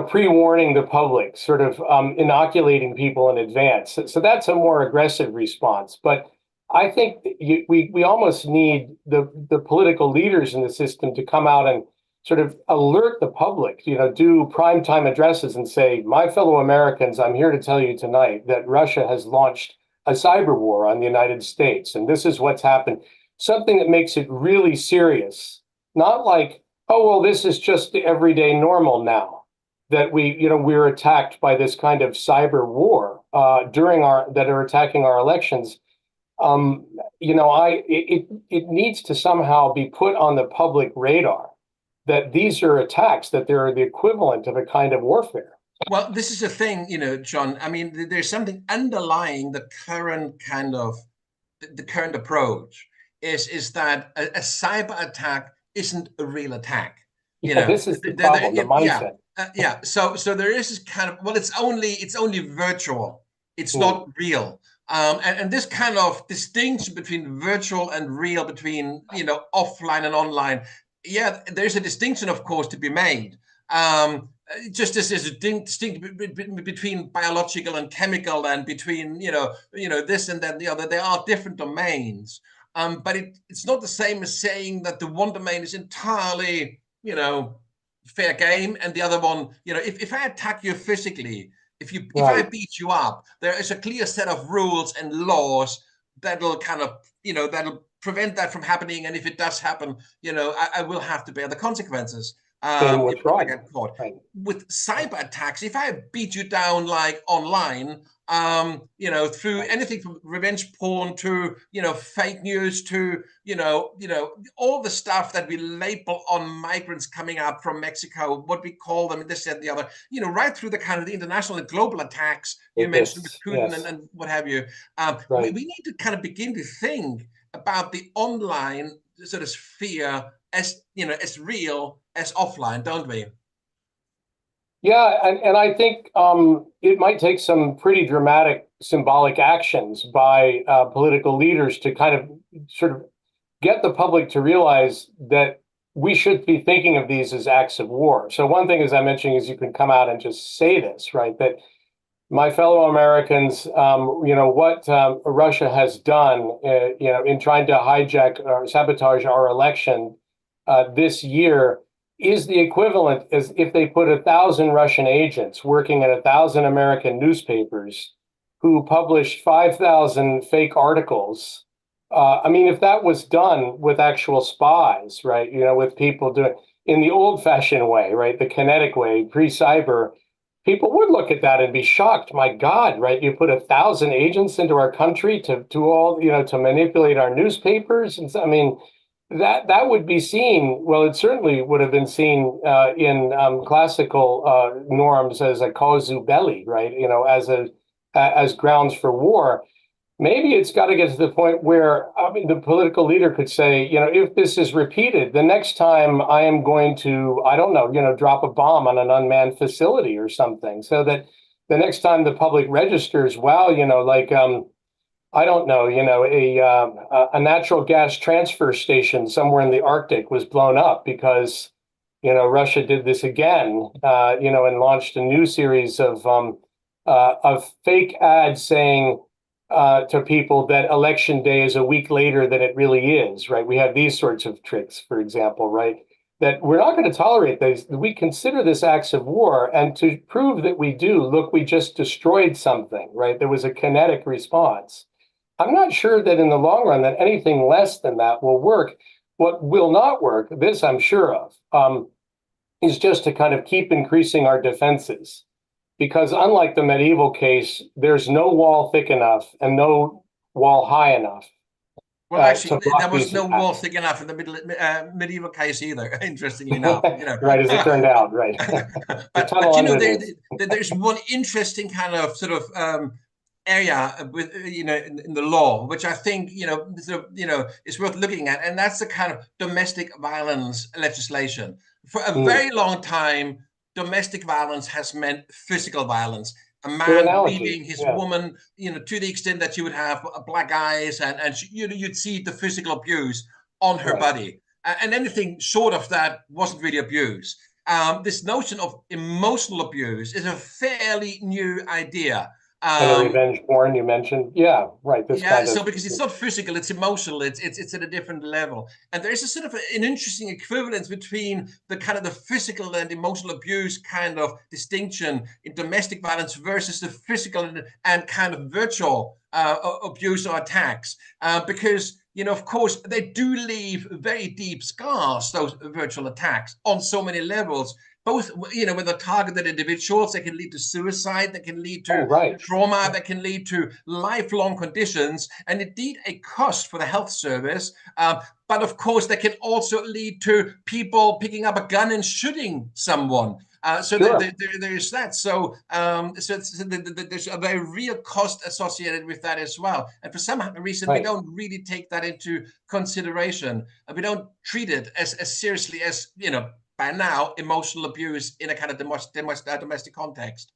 pre-warning the public, sort of inoculating people in advance. So that's a more aggressive response. But I think we almost need the political leaders in the system to come out and sort of alert the public, do primetime addresses and say, my fellow Americans, I'm here to tell you tonight that Russia has launched a cyber war on the United States, and this is what's happened. Something that makes it really serious, not like, oh, well, this is just the everyday normal now that we're attacked by this kind of cyber war that are attacking our elections. It needs to somehow be put on the public radar that these are attacks, that they're the equivalent of a kind of warfare. Well, this is the thing, John. I mean, there's something underlying the current approach is that a cyber attack isn't a real attack. This is the problem, the mindset. Yeah. So there is this kind of, well, it's only virtual. It's not real. And this kind of distinction between virtual and real, between offline and online, yeah, there's a distinction, of course, to be made. Just as there's a distinction between biological and chemical, and between this and that and the other, there are different domains. But it's not the same as saying that the one domain is entirely fair game, and the other one, if I attack you physically, if I beat you up, there is a clear set of rules and laws that'll kind of that'll prevent that from happening. And if it does happen, I will have to bear the consequences. If I get caught. Right. With cyber attacks, if I beat you down like online, through anything from revenge porn to fake news to all the stuff that we label on migrants coming up from Mexico, what we call them, this and the other, right through the kind of the international and global attacks you mentioned with Putin and what have you. We need to kind of begin to think about the online sort of sphere as as real as offline, don't we? Yeah, and I think it might take some pretty dramatic symbolic actions by political leaders to kind of sort of get the public to realize that we should be thinking of these as acts of war. So one thing, as I mentioned, is you can come out and just say this, right? That my fellow Americans, what Russia has done, in trying to hijack or sabotage our election this year is the equivalent as if they put 1,000 Russian agents working at 1,000 American newspapers who published 5,000 fake articles. I mean, if that was done with actual spies, right, with people doing in the old-fashioned way, right, the kinetic way, pre-cyber, people would look at that and be shocked. My God, right? You put 1,000 agents into our country to all, to manipulate our newspapers. And so, I mean, that would be seen, well, it certainly would have been seen in classical norms as a casus belli, right? As grounds for war. Maybe it's got to get to the point where, I mean, the political leader could say, if this is repeated, the next time I am going to, I don't know, drop a bomb on an unmanned facility or something, so that the next time the public registers, wow, I don't know, a natural gas transfer station somewhere in the Arctic was blown up because, Russia did this again, and launched a new series of fake ads saying to people that election day is a week later than it really is, right? We have these sorts of tricks, for example, right? That we're not going to tolerate these. We consider this acts of war, and to prove that we do, look, we just destroyed something, right? There was a kinetic response. I'm not sure that in the long run that anything less than that will work. What will not work, this I'm sure of, is just to kind of keep increasing our defenses. Because unlike the medieval case, there's no wall thick enough and no wall high enough. Well, actually, there was no wall thick enough in the medieval case either, interestingly enough. Right, as it turned out, right. but there's one interesting kind of sort of area with in the law, which I think is worth looking at, and that's the kind of domestic violence legislation. For a very long time, domestic violence has meant physical violence. A man beating his woman, to the extent that you would have black eyes, and you'd see the physical abuse on her body, and anything short of that wasn't really abuse. This notion of emotional abuse is a fairly new idea. And the revenge porn you mentioned, yeah, right. So because it's not physical, it's emotional. It's at a different level, and there is a sort of an interesting equivalence between the kind of the physical and emotional abuse kind of distinction in domestic violence versus the physical and kind of virtual abuse or attacks, because of course they do leave very deep scars. Those virtual attacks on so many levels. Both, with the targeted individuals, that can lead to suicide, that can lead to trauma, that can lead to lifelong conditions, and indeed a cost for the health service. But of course, that can also lead to people picking up a gun and shooting someone. There's that. So there's a very real cost associated with that as well. And for some reason, we don't really take that into consideration. We don't treat it as seriously as, by now, emotional abuse in a kind of domestic context.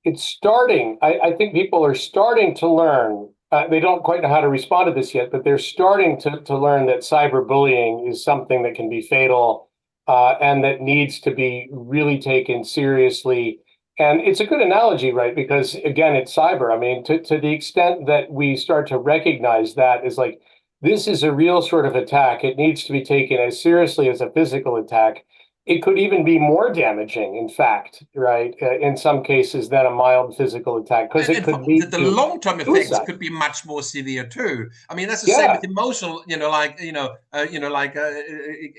It's starting. I think people are starting to learn. They don't quite know how to respond to this yet, but they're starting to learn that cyberbullying is something that can be fatal and that needs to be really taken seriously. And it's a good analogy, right? Because again, it's cyber. I mean, to the extent that we start to recognize that is like, this is a real sort of attack. It needs to be taken as seriously as a physical attack. It could even be more damaging, in fact, right, in some cases than a mild physical attack, because it could lead the long-term effects could be much more severe too. I mean, that's the same with emotional,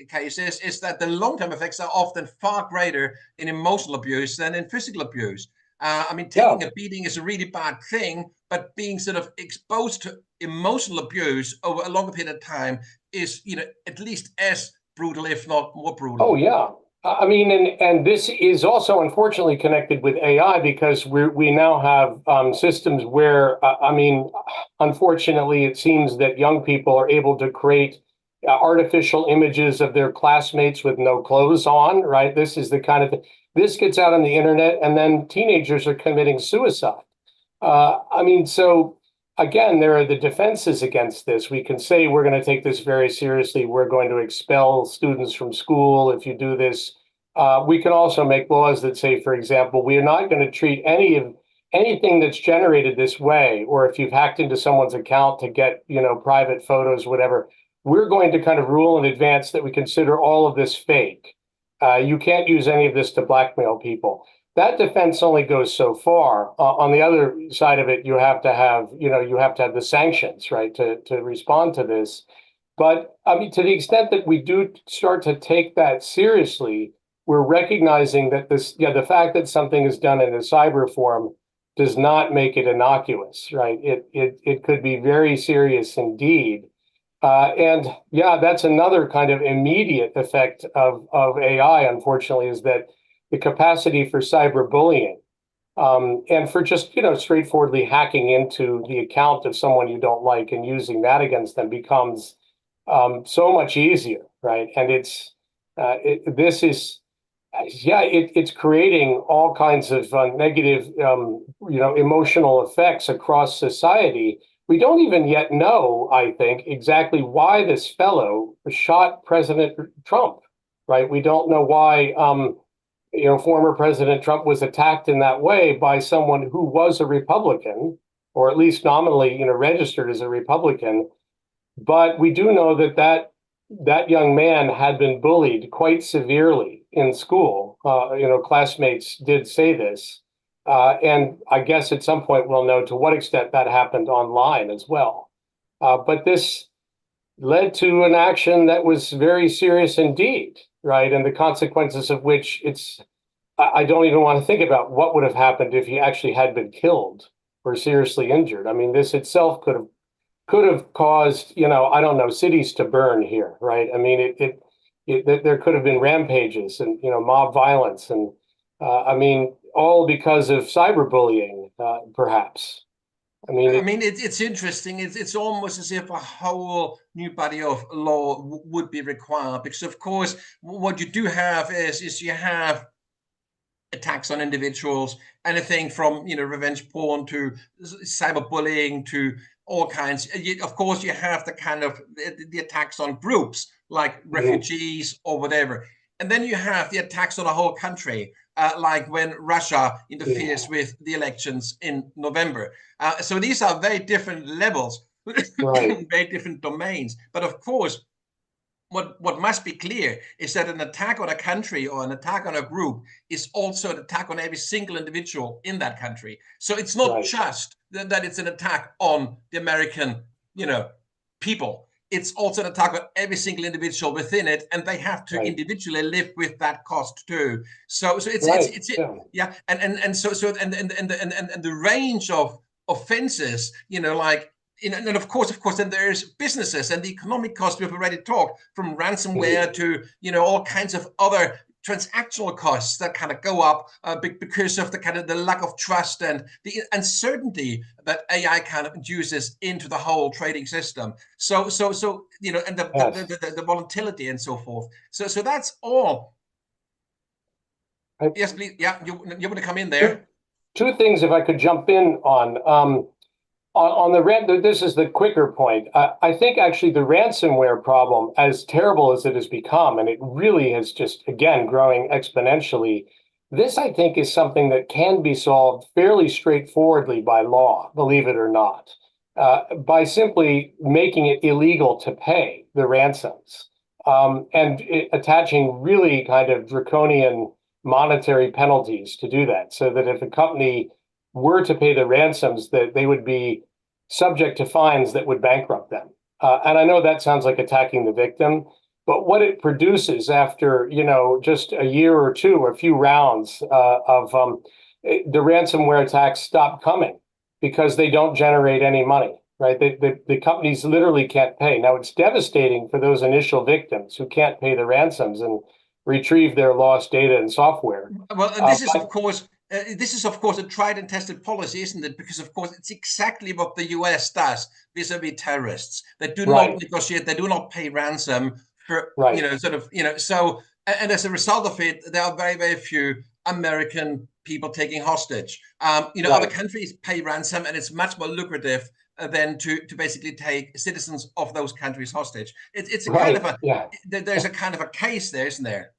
cases. Is that the long-term effects are often far greater in emotional abuse than in physical abuse. I mean, taking a beating is a really bad thing, but being sort of exposed to emotional abuse over a longer period of time is, at least as brutal, if not more brutal. Oh, yeah. I mean, and this is also unfortunately connected with AI, because we now have systems where, unfortunately, it seems that young people are able to create artificial images of their classmates with no clothes on, right? This is the kind of this gets out on the internet, and then teenagers are committing suicide. So again, there are the defenses against this. We can say we're going to take this very seriously. We're going to expel students from school if you do this. We can also make laws that say, for example, we are not going to treat anything that's generated this way, or if you've hacked into someone's account to get, private photos, whatever, we're going to kind of rule in advance that we consider all of this fake. You can't use any of this to blackmail people. That defense only goes so far. On the other side of it, you have to have the sanctions, right, to respond to this. But I mean, to the extent that we do start to take that seriously, we're recognizing that the fact that something is done in a cyber form does not make it innocuous, right? It could be very serious indeed. And yeah, that's another kind of immediate effect of AI, unfortunately, is that the capacity for cyberbullying, and for just, straightforwardly hacking into the account of someone you don't like and using that against them becomes so much easier, right? And it's creating all kinds of negative, emotional effects across society. We don't even yet know, I think, exactly why this fellow shot President Trump, right? We don't know why, former President Trump was attacked in that way by someone who was a Republican, or at least nominally, registered as a Republican. But we do know that young man had been bullied quite severely in school. Classmates did say this. And I guess at some point we'll know to what extent that happened online as well. But this led to an action that was very serious indeed, right? And the consequences of which I don't even want to think about what would have happened if he actually had been killed or seriously injured. I mean, this itself could have caused, I don't know, cities to burn here, right? I mean, there could have been rampages and, mob violence and, all because of cyberbullying, perhaps. It's interesting. It's almost as if a whole new body of law would be required, because of course what you do have is you have attacks on individuals, anything from revenge porn to cyberbullying to all kinds. Of course, you have the kind of the attacks on groups like refugees or whatever, and then you have the attacks on a whole country, like when Russia interferes with the elections in November. So these are very different levels, Right. very different domains. But of course, what must be clear is that an attack on a country or an attack on a group is also an attack on every single individual in that country. So it's not just that it's an attack on the American, people. It's also an attack on every single individual within it, and they have to individually live with that cost too. So it's yeah, and the range of offenses, and of course, then there's businesses and the economic cost. We've already talked, from ransomware to all kinds of other transactional costs that kind of go up because of the lack of trust and the uncertainty that AI kind of induces into the whole trading system. So and the volatility and so forth. So that's all. Yes, please. Yeah, you want to come in there? Two things, if I could jump in on. This is the quicker point. I think actually the ransomware problem, as terrible as it has become, and it really is just, again, growing exponentially, this, I think, is something that can be solved fairly straightforwardly by law, believe it or not, by simply making it illegal to pay the ransoms, and attaching really kind of draconian monetary penalties to do that, so that if a company were to pay the ransoms, that they would be subject to fines that would bankrupt them. And I know that sounds like attacking the victim, but what it produces after, just a year or two, or a few rounds of the ransomware attacks stop coming because they don't generate any money, right? The companies literally can't pay. Now, it's devastating for those initial victims who can't pay the ransoms and retrieve their lost data and software. Well, and this is, of course, a tried and tested policy, isn't it? Because, of course, it's exactly what the US does vis-a-vis terrorists. They do not negotiate. They do not pay ransom for, so, and as a result of it, there are very, very few American people taking hostage. Other countries pay ransom, and it's much more lucrative than to basically take citizens of those countries hostage. It's a kind of there's a kind of a case there, isn't there?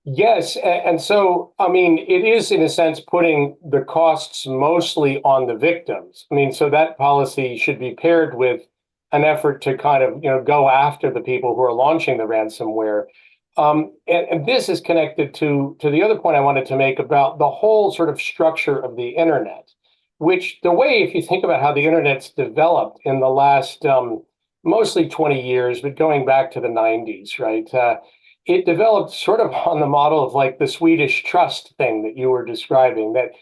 Yes. And so, it is, in a sense, putting the costs mostly on the victims. So that policy should be paired with an effort to kind of, go after the people who are launching the ransomware. And this is connected to the other point I wanted to make about the whole sort of structure of the internet, which the way, if you think about how the internet's developed in the last mostly 20 years, but going back to the 90s, right? It developed sort of on the model of like the Swedish trust thing that you were describing, that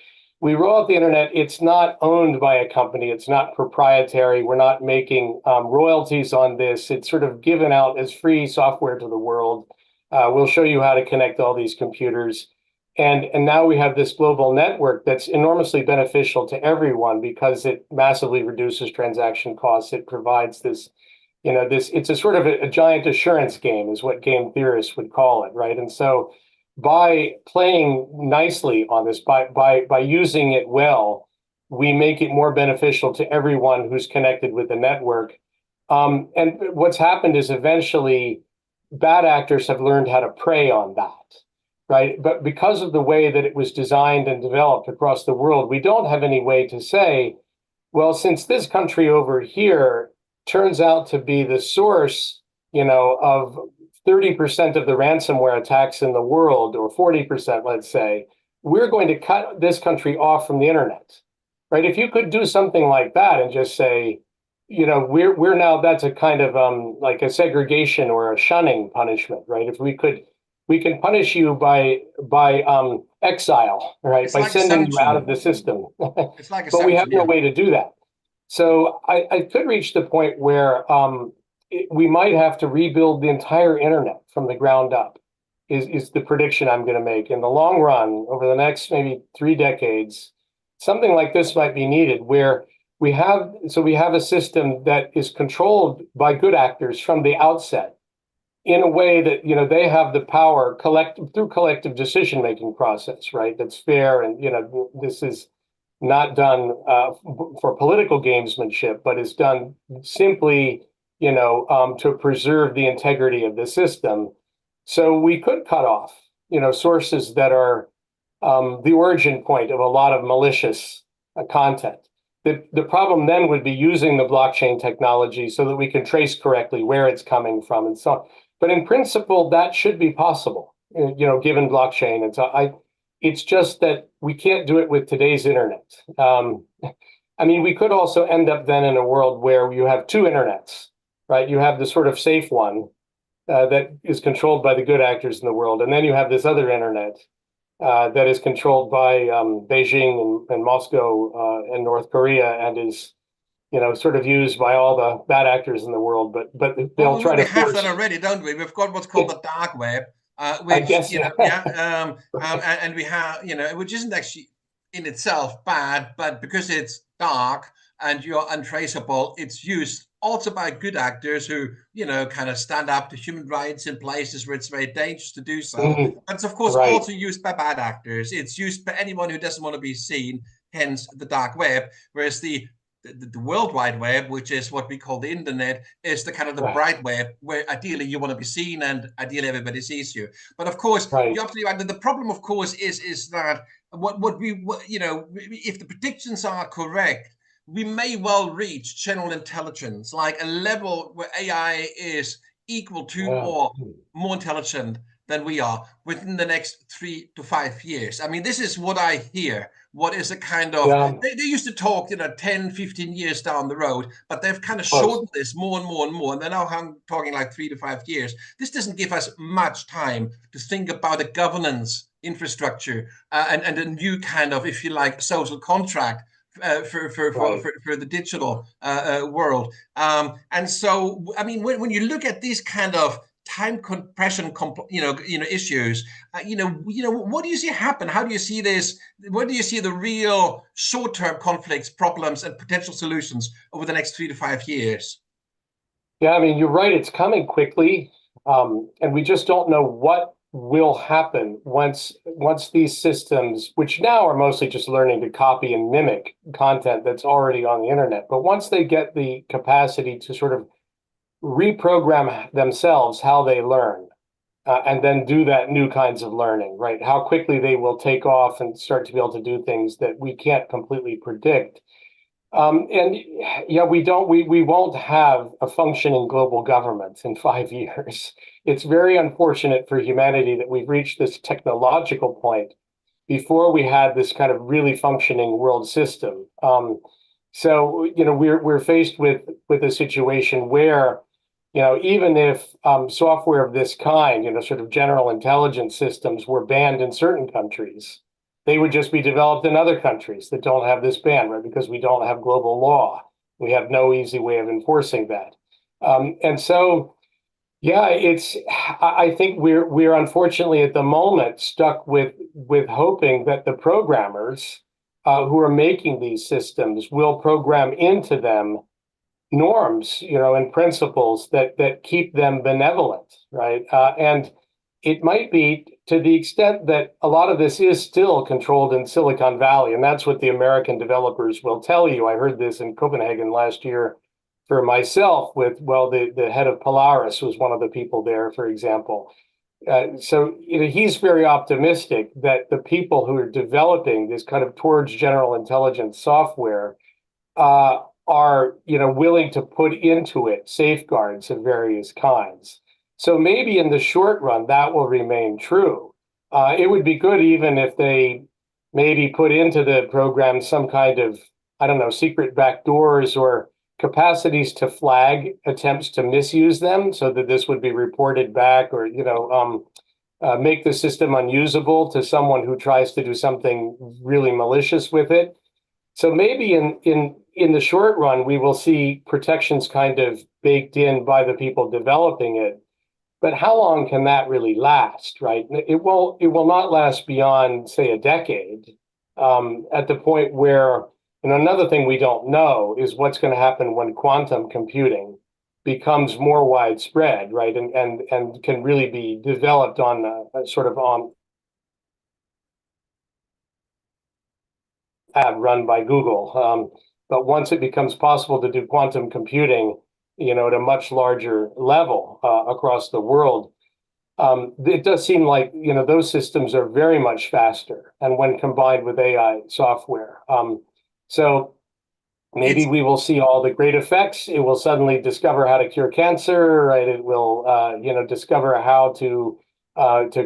we roll out the internet. It's not owned by a company. It's not proprietary. We're not making royalties on this. It's sort of given out as free software to the world. We'll show you how to connect all these computers. And now we have this global network that's enormously beneficial to everyone because it massively reduces transaction costs. It provides this, it's a sort of a giant assurance game is what game theorists would call it, right? And so by playing nicely on this, by using it well, we make it more beneficial to everyone who's connected with the network. And what's happened is eventually bad actors have learned how to prey on that. Right. But because of the way that it was designed and developed across the world, we don't have any way to say, well, since this country over here turns out to be the source, of 30% of the ransomware attacks in the world, or 40%, let's say, we're going to cut this country off from the internet. Right. If you could do something like that and just say, we're now, that's a kind of like a segregation or a shunning punishment. Right. If we can punish you by exile, right? It's By like sending you out assumption. of the system. It's like But we have assumption, no yeah. way to do that. So I could reach the point where we might have to rebuild the entire internet from the ground up, is the prediction I'm going to make. In the long run, over the next maybe 3 decades, something like this might be needed, where we have a system that is controlled by good actors from the outset, in a way that they have the power through collective decision-making process, right? That's fair, and this is not done for political gamesmanship, but is done simply to preserve the integrity of the system. So we could cut off sources that are the origin point of a lot of malicious content. The problem then would be using the blockchain technology so that we can trace correctly where it's coming from and so on. But in principle, that should be possible, given blockchain. And so it's just that we can't do it with today's internet. I mean, we could also end up then in a world where you have 2 internets, right? You have the sort of safe one that is controlled by the good actors in the world. And then you have this other internet that is controlled by Beijing and Moscow and North Korea, and is sort of used by all the bad actors in the world, but they'll Well, try we to have force. that already, don't we? We've got what's called the dark web, I which, guess, yeah. and we have, which isn't actually in itself bad, but because it's dark and you're untraceable, it's used also by good actors who, kind of stand up to human rights in places where it's very dangerous to do so. But it's, of course, Right. also used by bad actors. It's used by anyone who doesn't want to be seen, hence the dark web, whereas the World Wide Web, which is what we call the internet, is the kind of the Right. bright web where ideally you want to be seen and ideally everybody sees you. But of course, Right. you're absolutely right. The problem, of course, is that if the predictions are correct, we may well reach general intelligence, like a level where AI is equal to or more intelligent than we are within the next 3 to 5 years. I mean, this is what I hear. What is a kind of, they used to talk, 10, 15 years down the road, but they've kind of shortened this more and more and more. And they're now talking like 3 to 5 years. This doesn't give us much time to think about a governance infrastructure and a new kind of, if you like, social contract for the digital world. And so, I mean, when you look at these kind of time compression, issues, what do you see happen? How do you see this? Where do you see the real short-term conflicts, problems, and potential solutions over the next 3 to 5 years? Yeah, I mean, you're right. It's coming quickly, and we just don't know what will happen once these systems, which now are mostly just learning to copy and mimic content that's already on the internet, but once they get the capacity to sort of reprogram themselves how they learn, and then do that new kinds of learning, right? How quickly they will take off and start to be able to do things that we can't completely predict. And yeah, we won't have a functioning global government in 5 years. It's very unfortunate for humanity that we've reached this technological point before we had this kind of really functioning world system. So we're faced with a situation where even if software of this kind, sort of general intelligence systems, were banned in certain countries, they would just be developed in other countries that don't have this ban, right? Because we don't have global law. We have no easy way of enforcing that. And so, yeah, I think we're unfortunately at the moment stuck with hoping that the programmers who are making these systems will program into them norms, and principles that keep them benevolent, right? And it might be to the extent that a lot of this is still controlled in Silicon Valley, and that's what the American developers will tell you. I heard this in Copenhagen last year for myself with, well, the head of Polaris was one of the people there, for example. So he's very optimistic that the people who are developing this kind of towards general intelligence software are willing to put into it safeguards of various kinds. So maybe in the short run that will remain true. It would be good even if they maybe put into the program some kind of, I don't know, secret backdoors or capacities to flag attempts to misuse them, so that this would be reported back, or make the system unusable to someone who tries to do something really malicious with it. So maybe in the short run, we will see protections kind of baked in by the people developing it. But how long can that really last, right? It will not last beyond, say, a decade, at the point where, another thing we don't know is what's going to happen when quantum computing becomes more widespread, right? And can really be developed on a sort of on run by Google. But once it becomes possible to do quantum computing, at a much larger level across the world, it does seem like, those systems are very much faster, and when combined with AI software. So maybe we will see all the great effects. It will suddenly discover how to cure cancer, right? It will, discover how to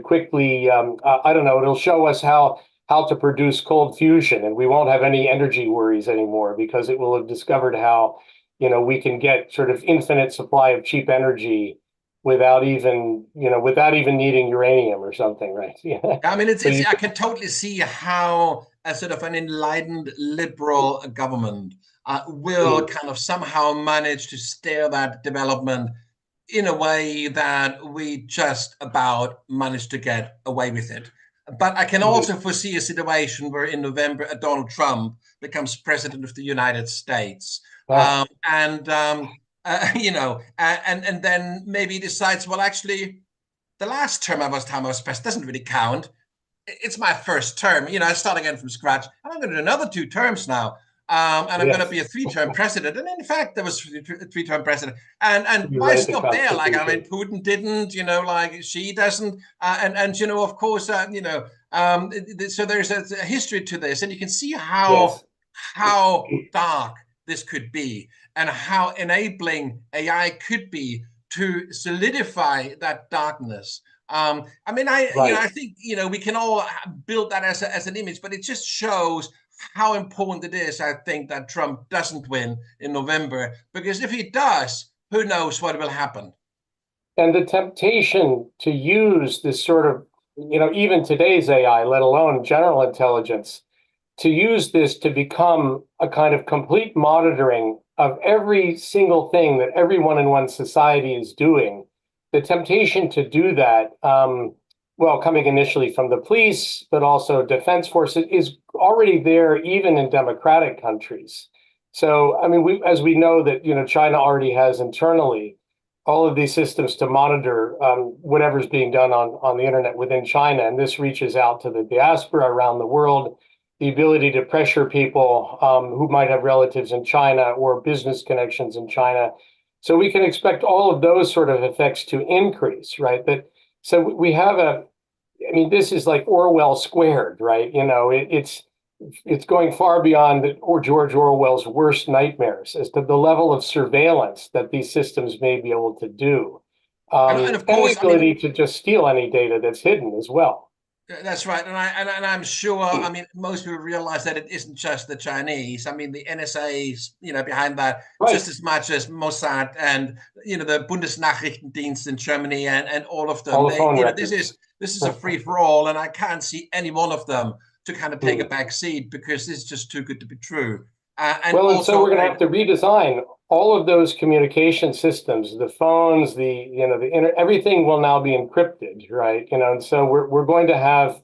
quickly, I don't know, it'll show us how to produce cold fusion, and we won't have any energy worries anymore because it will have discovered how, we can get sort of infinite supply of cheap energy without even needing uranium or something, right? Yeah. I mean, I can totally see how a sort of an enlightened liberal government will kind of somehow manage to steer that development in a way that we just about managed to get away with it. But I can also foresee a situation where in November, Donald Trump becomes president of the United States. And then maybe decides, well, actually, the last term I was president doesn't really count. It's my first term. I start again from scratch. I'm going to do another 2 terms now. And I'm going to be a 3-term president. And in fact, there was a 3-term president. And why stop there? Like, I mean, Putin didn't, like Xi doesn't. And of course, so there's a history to this. And you can see how dark this could be, and how enabling AI could be to solidify that darkness. I think we can all build that as an image, but it just shows how important it is, I think, that Trump doesn't win in November, because if he does, who knows what will happen. And the temptation to use this sort of, even today's AI, let alone general intelligence, to use this to become a kind of complete monitoring of every single thing that everyone in one society is doing. The temptation to do that, coming initially from the police, but also defense forces, is already there even in democratic countries. So, I mean, as we know that, China already has internally all of these systems to monitor whatever's being done on the internet within China. And this reaches out to the diaspora around the world, the ability to pressure people who might have relatives in China or business connections in China. So we can expect all of those sort of effects to increase, right? So we have this is like Orwell squared, right? It's going far beyond George Orwell's worst nightmares as to the level of surveillance that these systems may be able to do. And of course, the ability to just steal any data that's hidden as well. That's right, and I'm sure. I mean, most people realize that it isn't just the Chinese. I mean, the NSA's, behind that just as much as Mossad and the Bundesnachrichtendienst in Germany and all of them. All the phone records. This is a free for all, and I can't see any one of them to kind of take a back seat because this is just too good to be true. And so we're going to have to redesign all of those communication systems, the phones, everything will now be encrypted, right? And so we're going to have,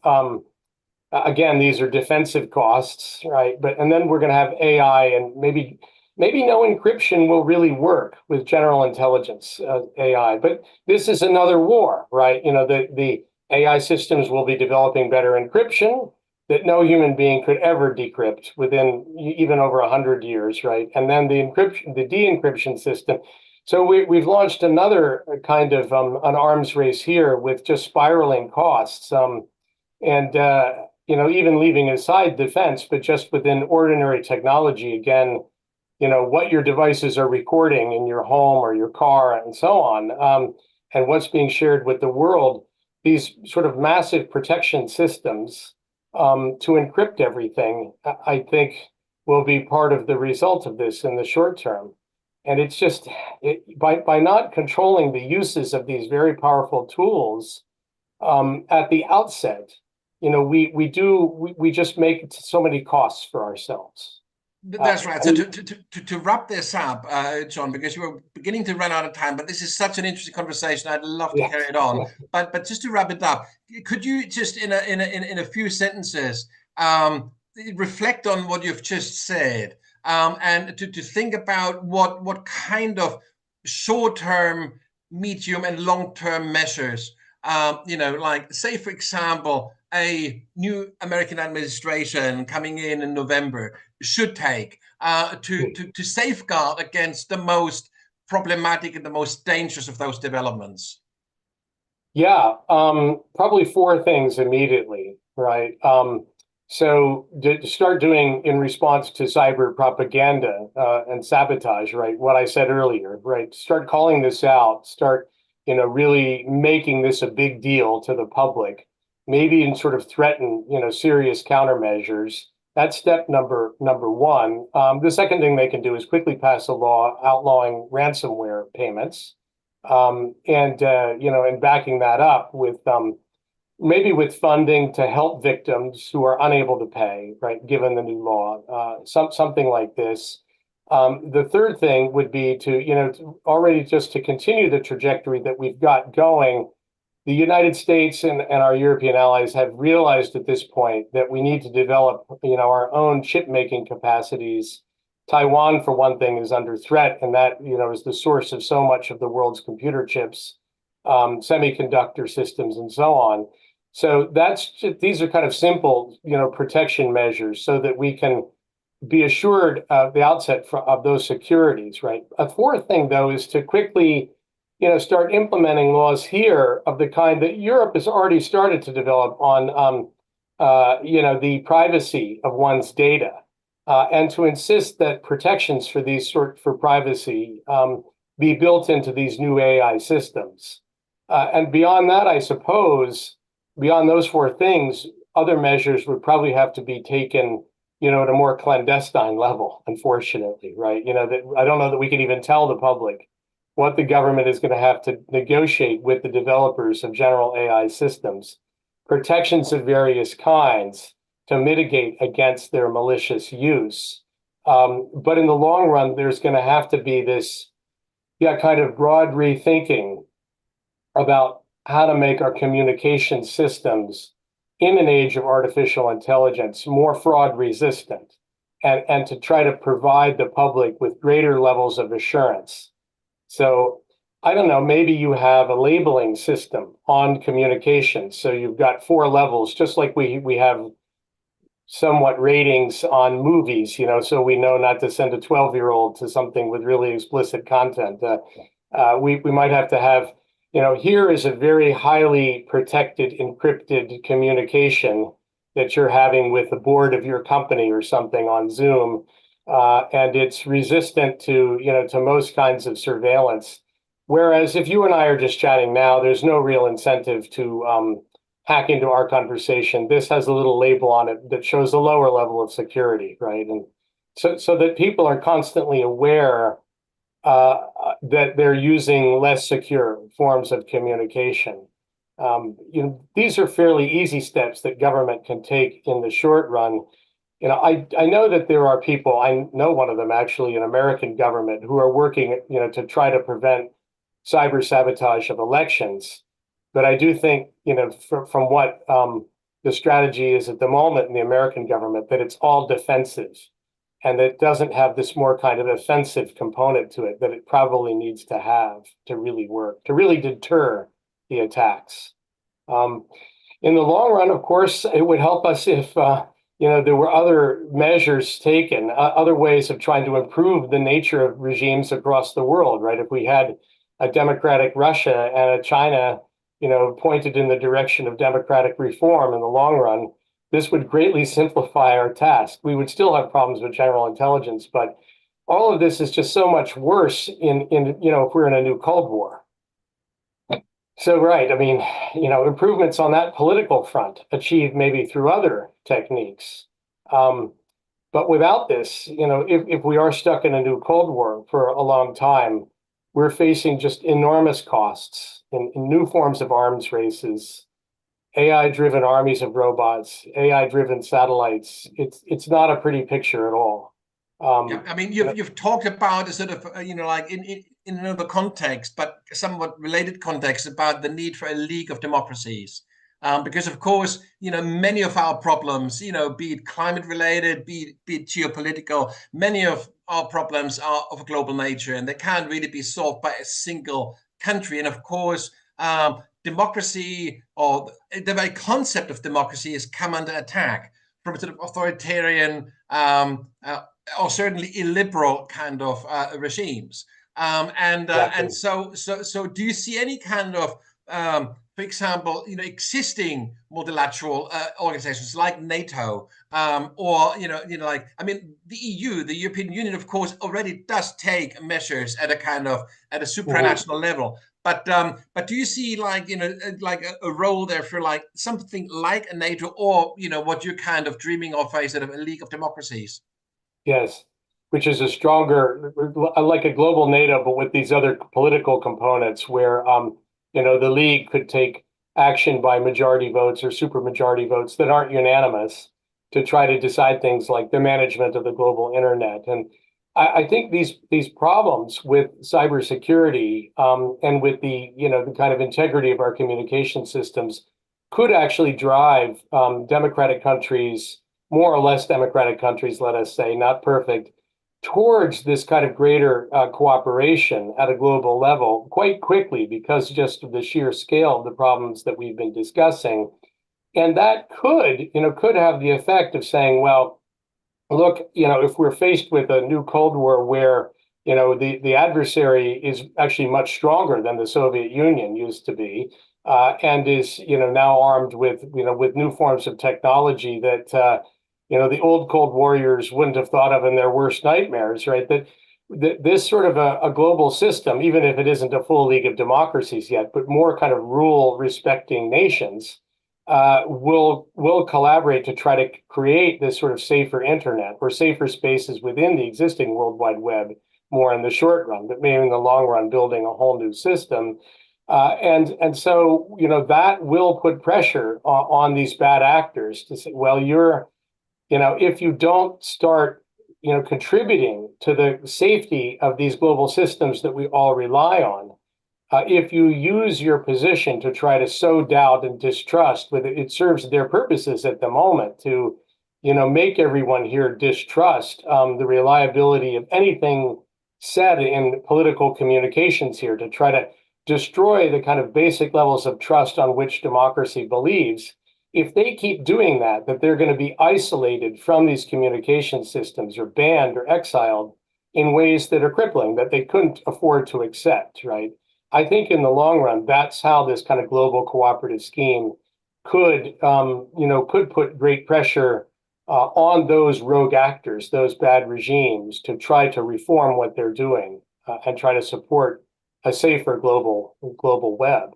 again, these are defensive costs, right? And then we're going to have AI, and maybe no encryption will really work with general intelligence AI. But this is another war, right? The AI systems will be developing better encryption that no human being could ever decrypt within even over 100 years, right? And then the de-encryption system. So we've launched another kind of an arms race here with just spiraling costs, and even leaving aside defense, but just within ordinary technology, again, what your devices are recording in your home or your car and so on, and what's being shared with the world. These sort of massive protection systems to encrypt everything, I think, will be part of the result of this in the short term. And it's just by not controlling the uses of these very powerful tools at the outset, we just make so many costs for ourselves. That's right. So to wrap this up, John, because you were beginning to run out of time, but this is such an interesting conversation. I'd love to carry it on. But just to wrap it up, could you just in a few sentences reflect on what you've just said, and to think about what kind of short-term, medium, and long-term measures, like say, for example, a new American administration coming in November should take to safeguard against the most problematic and the most dangerous of those developments? Yeah, probably four things immediately, right? So to start doing in response to cyber propaganda and sabotage, right? What I said earlier, right? Start calling this out, start, really making this a big deal to the public, maybe in sort of threaten, serious countermeasures. That's step number one. The second thing they can do is quickly pass a law outlawing ransomware payments, and backing that up with maybe with funding to help victims who are unable to pay, right? Given the new law, something like this. The third thing would be to already just to continue the trajectory that we've got going. The United States and our European allies have realized at this point that we need to develop, our own chip making capacities. Taiwan, for one thing, is under threat, and that, is the source of so much of the world's computer chips, semiconductor systems, and so on. So these are kind of simple, protection measures so that we can be assured at the outset of those securities, right? A fourth thing, though, is to quickly start implementing laws here of the kind that Europe has already started to develop on, the privacy of one's data, and to insist that protections for for privacy be built into these new AI systems. And beyond that, I suppose, beyond those four things, other measures would probably have to be taken, at a more clandestine level, unfortunately, right? That I don't know that we can even tell the public what the government is going to have to negotiate with the developers of general AI systems, protections of various kinds to mitigate against their malicious use. But in the long run, there's going to have to be this, kind of broad rethinking about how to make our communication systems in an age of artificial intelligence more fraud resistant, and to try to provide the public with greater levels of assurance. So I don't know, maybe you have a labeling system on communications. So you've got 4 levels, just like we have somewhat ratings on movies, so we know not to send a 12-year-old to something with really explicit content. We might have to have, here is a very highly protected, encrypted communication that you're having with the board of your company or something on Zoom. And it's resistant to, to most kinds of surveillance. Whereas if you and I are just chatting now, there's no real incentive to hack into our conversation. This has a little label on it that shows a lower level of security, right? And so that people are constantly aware that they're using less secure forms of communication. These are fairly easy steps that government can take in the short run. I know that there are people, I know one of them actually in American government, who are working, to try to prevent cyber sabotage of elections. But I do think, from what the strategy is at the moment in the American government, that it's all defensive and that it doesn't have this more kind of offensive component to it that it probably needs to have to really work, to really deter the attacks. In the long run, of course, it would help us if there were other measures taken, other ways of trying to improve the nature of regimes across the world, right? If we had a democratic Russia and a China, pointed in the direction of democratic reform in the long run, this would greatly simplify our task. We would still have problems with general intelligence, but all of this is just so much worse if we're in a new Cold War. So, right, I mean, improvements on that political front achieved maybe through other techniques. But without this, if we are stuck in a new Cold War for a long time, we're facing just enormous costs in new forms of arms races, AI-driven armies of robots, AI-driven satellites. It's not a pretty picture at all. Yeah, I mean, you've talked about a sort of like in another context, but somewhat related context, about the need for a League of Democracies, because of course many of our problems, be it climate related, be it geopolitical, many of our problems are of a global nature, and they can't really be solved by a single country. And of course, democracy, or the very concept of democracy, has come under attack from sort of authoritarian or certainly illiberal kind of regimes. And so do you see any kind of, for example, existing multilateral organizations like NATO, or like, I mean, the EU, the European Union, of course, already does take measures at a supranational level. But do you see like a role there for like something like a NATO, or what you're kind of dreaming of, a sort of a League of Democracies? Yes, which is a stronger, like a global NATO, but with these other political components where, the League could take action by majority votes or supermajority votes that aren't unanimous to try to decide things like the management of the global internet. And I think these problems with cybersecurity and with the kind of integrity of our communication systems could actually drive democratic countries, more or less democratic countries, let us say, not perfect, towards this kind of greater cooperation at a global level quite quickly, because just of the sheer scale of the problems that we've been discussing. And that could have the effect of saying, well, look, if we're faced with a new Cold War where, the adversary is actually much stronger than the Soviet Union used to be, and is, now armed with new forms of technology that, the old Cold Warriors wouldn't have thought of in their worst nightmares, right? That this sort of a global system, even if it isn't a full League of Democracies yet, but more kind of rule-respecting nations, will collaborate to try to create this sort of safer internet or safer spaces within the existing World Wide Web, more in the short run, but maybe in the long run, building a whole new system. And so, that will put pressure on these bad actors to say, well, if you don't start, contributing to the safety of these global systems that we all rely on, if you use your position to try to sow doubt and distrust, it serves their purposes at the moment to, make everyone here distrust the reliability of anything said in political communications here, to try to destroy the kind of basic levels of trust on which democracy believes. If they keep doing that they're going to be isolated from these communication systems or banned or exiled in ways that are crippling, that they couldn't afford to accept, right? I think in the long run, that's how this kind of global cooperative scheme could put great pressure on those rogue actors, those bad regimes, to try to reform what they're doing and try to support a safer global web.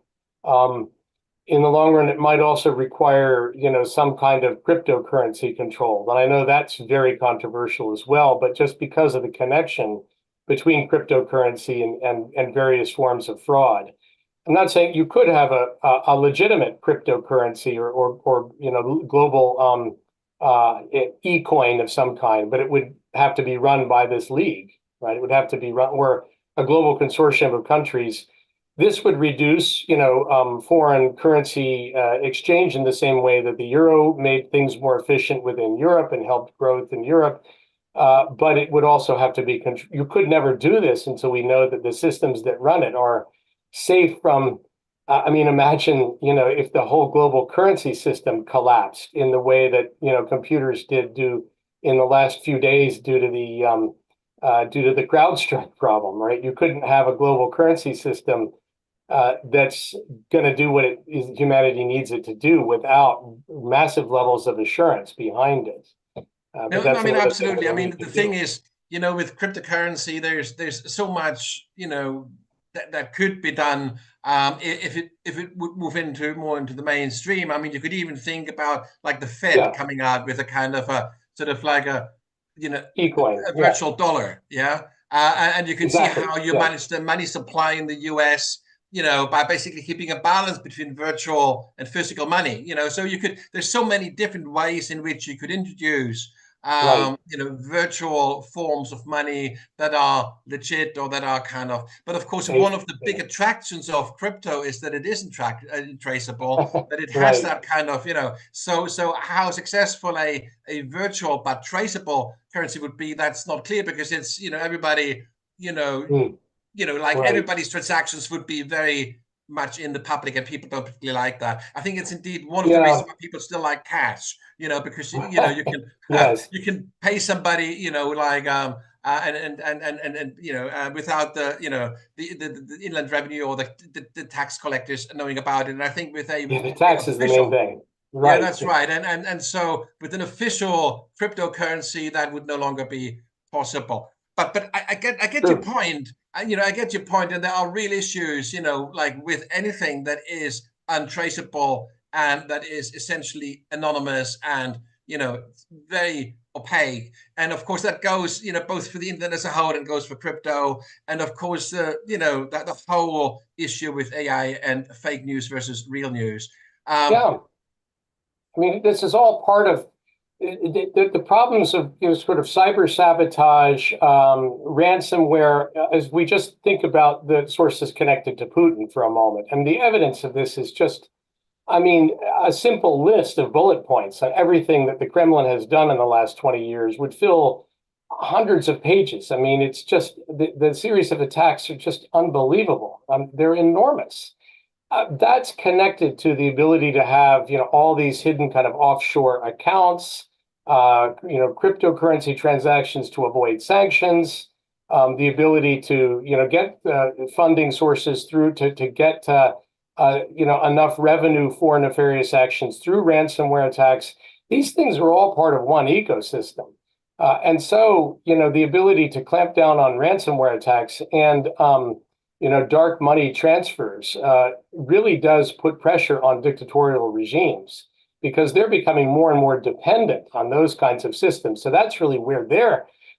In the long run, it might also require, some kind of cryptocurrency control. And I know that's very controversial as well, but just because of the connection between cryptocurrency and various forms of fraud. I'm not saying you could have a legitimate cryptocurrency or global e-coin of some kind, but it would have to be run by this league, right? It would have to be run where a global consortium of countries. This would reduce, foreign currency exchange in the same way that the euro made things more efficient within Europe and helped growth in Europe. But it would also have to be, you could never do this until we know that the systems that run it are safe from, imagine, if the whole global currency system collapsed in the way that, computers did do in the last few days due to the CrowdStrike problem, right? You couldn't have a global currency system that's going to do what humanity needs it to do without massive levels of assurance behind it. No, I mean, absolutely. I mean, the thing is, with cryptocurrency, there's so much, that could be done if it would move more into the mainstream. I mean, you could even think about like the Fed coming out with a kind of a sort of like a e-coin, a virtual dollar, and you can see how you manage the money supply in the US, by basically keeping a balance between virtual and physical money. So there's so many different ways in which you could introduce virtual forms of money that are legit or that are kind of, but of course, one of the big attractions of crypto is that it isn't traceable, that it has that kind of, so how successful a virtual but traceable currency would be, that's not clear, because it's, everybody, everybody's transactions would be very much in the public, and people don't particularly like that. I think it's indeed one of the reasons why people still like cash, because you can you can pay somebody, without the the inland revenue or the tax collectors knowing about it. And I think with the tax is the main thing. Right. Yeah, that's right. And so with an official cryptocurrency, that would no longer be possible. But I get your point. I get your point, and there are real issues, like with anything that is untraceable and that is essentially anonymous and, very opaque. And of course, that goes, both for the internet as a whole and goes for crypto. And of course, the whole issue with AI and fake news versus real news. I mean, this is all part of the problems of sort of cyber sabotage, ransomware, as we just think about the sources connected to Putin for a moment. And the evidence of this is just, a simple list of bullet points on everything that the Kremlin has done in the last 20 years would fill hundreds of pages. I mean, it's just the series of attacks are just unbelievable. They're enormous. That's connected to the ability to have, all these hidden kind of offshore accounts, cryptocurrency transactions to avoid sanctions, the ability to, get funding sources through to get, enough revenue for nefarious actions through ransomware attacks. These things are all part of one ecosystem. And so, the ability to clamp down on ransomware attacks and, dark money transfers really does put pressure on dictatorial regimes, because they're becoming more and more dependent on those kinds of systems. So that's really where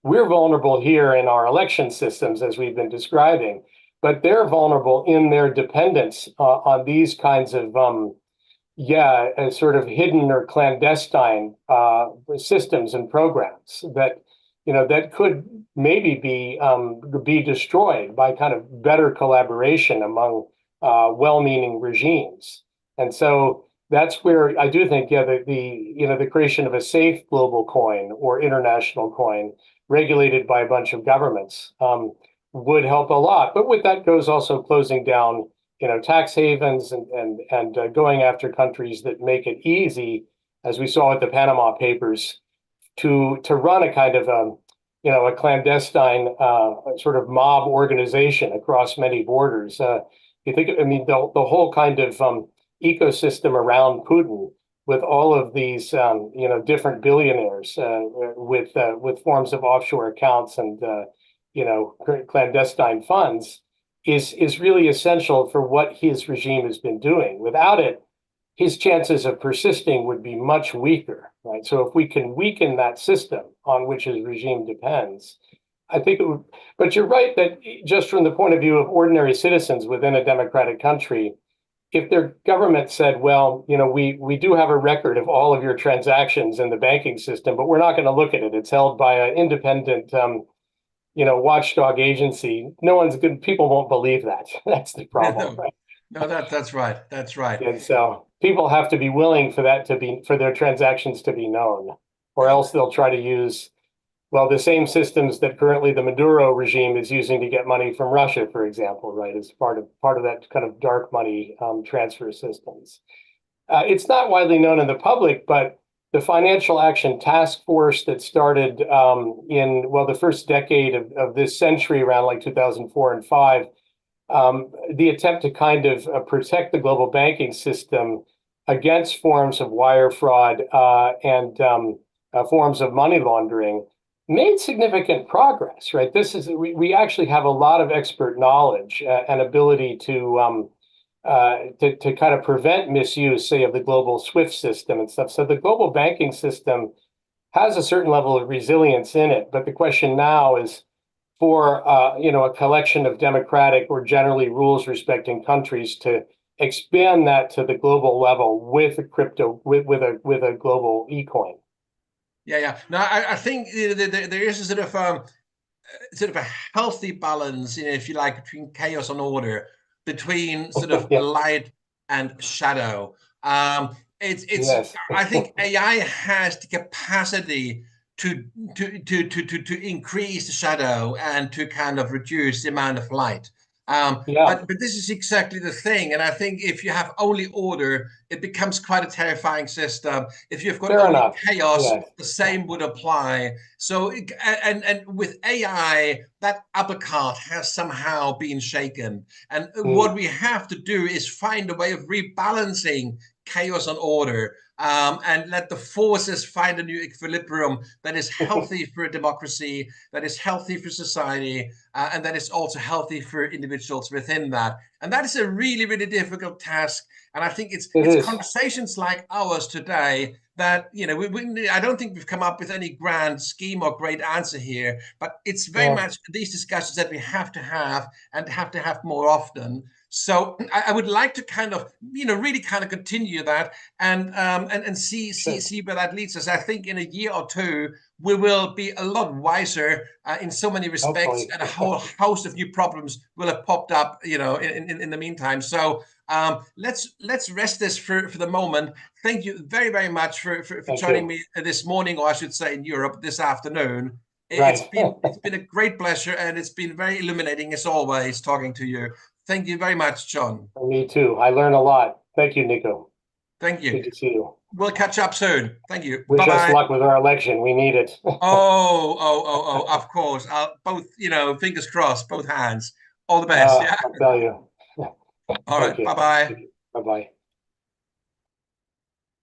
we're vulnerable here in our election systems, as we've been describing, but they're vulnerable in their dependence on these kinds of, sort of hidden or clandestine systems and programs that, that could maybe be destroyed by kind of better collaboration among well-meaning regimes. And so that's where I do think, the creation of a safe global coin or international coin regulated by a bunch of governments would help a lot. But with that goes also closing down, tax havens and going after countries that make it easy, as we saw with the Panama Papers, to run a kind of a clandestine sort of mob organization across many borders. You think, the whole kind of ecosystem around Putin, with all of these different billionaires with forms of offshore accounts and clandestine funds, is really essential for what his regime has been doing. Without it, his chances of persisting would be much weaker, right? So if we can weaken that system on which his regime depends, I think it would, but you're right that just from the point of view of ordinary citizens within a democratic country, if their government said, well, we do have a record of all of your transactions in the banking system, but we're not going to look at it. It's held by an independent, watchdog agency. People won't believe that. That's the problem, right? No, that's right. That's right. And so people have to be willing for their transactions to be known, or else they'll try to use, well, the same systems that currently the Maduro regime is using to get money from Russia, for example, right, as part of that kind of dark money transfer systems. It's not widely known in the public, but the Financial Action Task Force that started the first decade of this century, around like 2004 and 5, the attempt to kind of protect the global banking system against forms of wire fraud and forms of money laundering made significant progress, right? We actually have a lot of expert knowledge and ability to kind of prevent misuse, say, of the global SWIFT system and stuff. So the global banking system has a certain level of resilience in it. But the question now is for a collection of democratic or generally rules respecting countries to expand that to the global level with a crypto with a global e-coin. Yeah. No, I think there is a sort of a healthy balance, if you like, between chaos and order, between sort of light and shadow. Yes. I think AI has the capacity to increase the shadow and to kind of reduce the amount of light. But this is exactly the thing. And I think if you have only order, it becomes quite a terrifying system. If you've got only chaos, the same would apply. So, and with AI, that apple cart has somehow been shaken. And what we have to do is find a way of rebalancing chaos and order, and let the forces find a new equilibrium that is healthy for a democracy, that is healthy for society, and that is also healthy for individuals within that. And that is a really, really difficult task. And I think it's conversations like ours today that, I don't think we've come up with any grand scheme or great answer here, but it's very much these discussions that we have to have and have to have more often. So I would like to kind of, really kind of continue that and see where that leads us. I think in a year or two, we will be a lot wiser in so many respects, hopefully. And a whole host of new problems will have popped up, in the meantime. So let's rest this for the moment. Thank you very, very much for joining me this morning, or I should say in Europe this afternoon. It's been a great pleasure, and it's been very illuminating as always talking to you. Thank you very much, John. Me too. I learned a lot. Thank you, Nico. Thank you. Good to see you. We'll catch up soon. Thank you. Wish us luck with our election. We need it. Of course. Both, fingers crossed, both hands. All the best. I'll tell you. All right. Bye-bye. Bye-bye.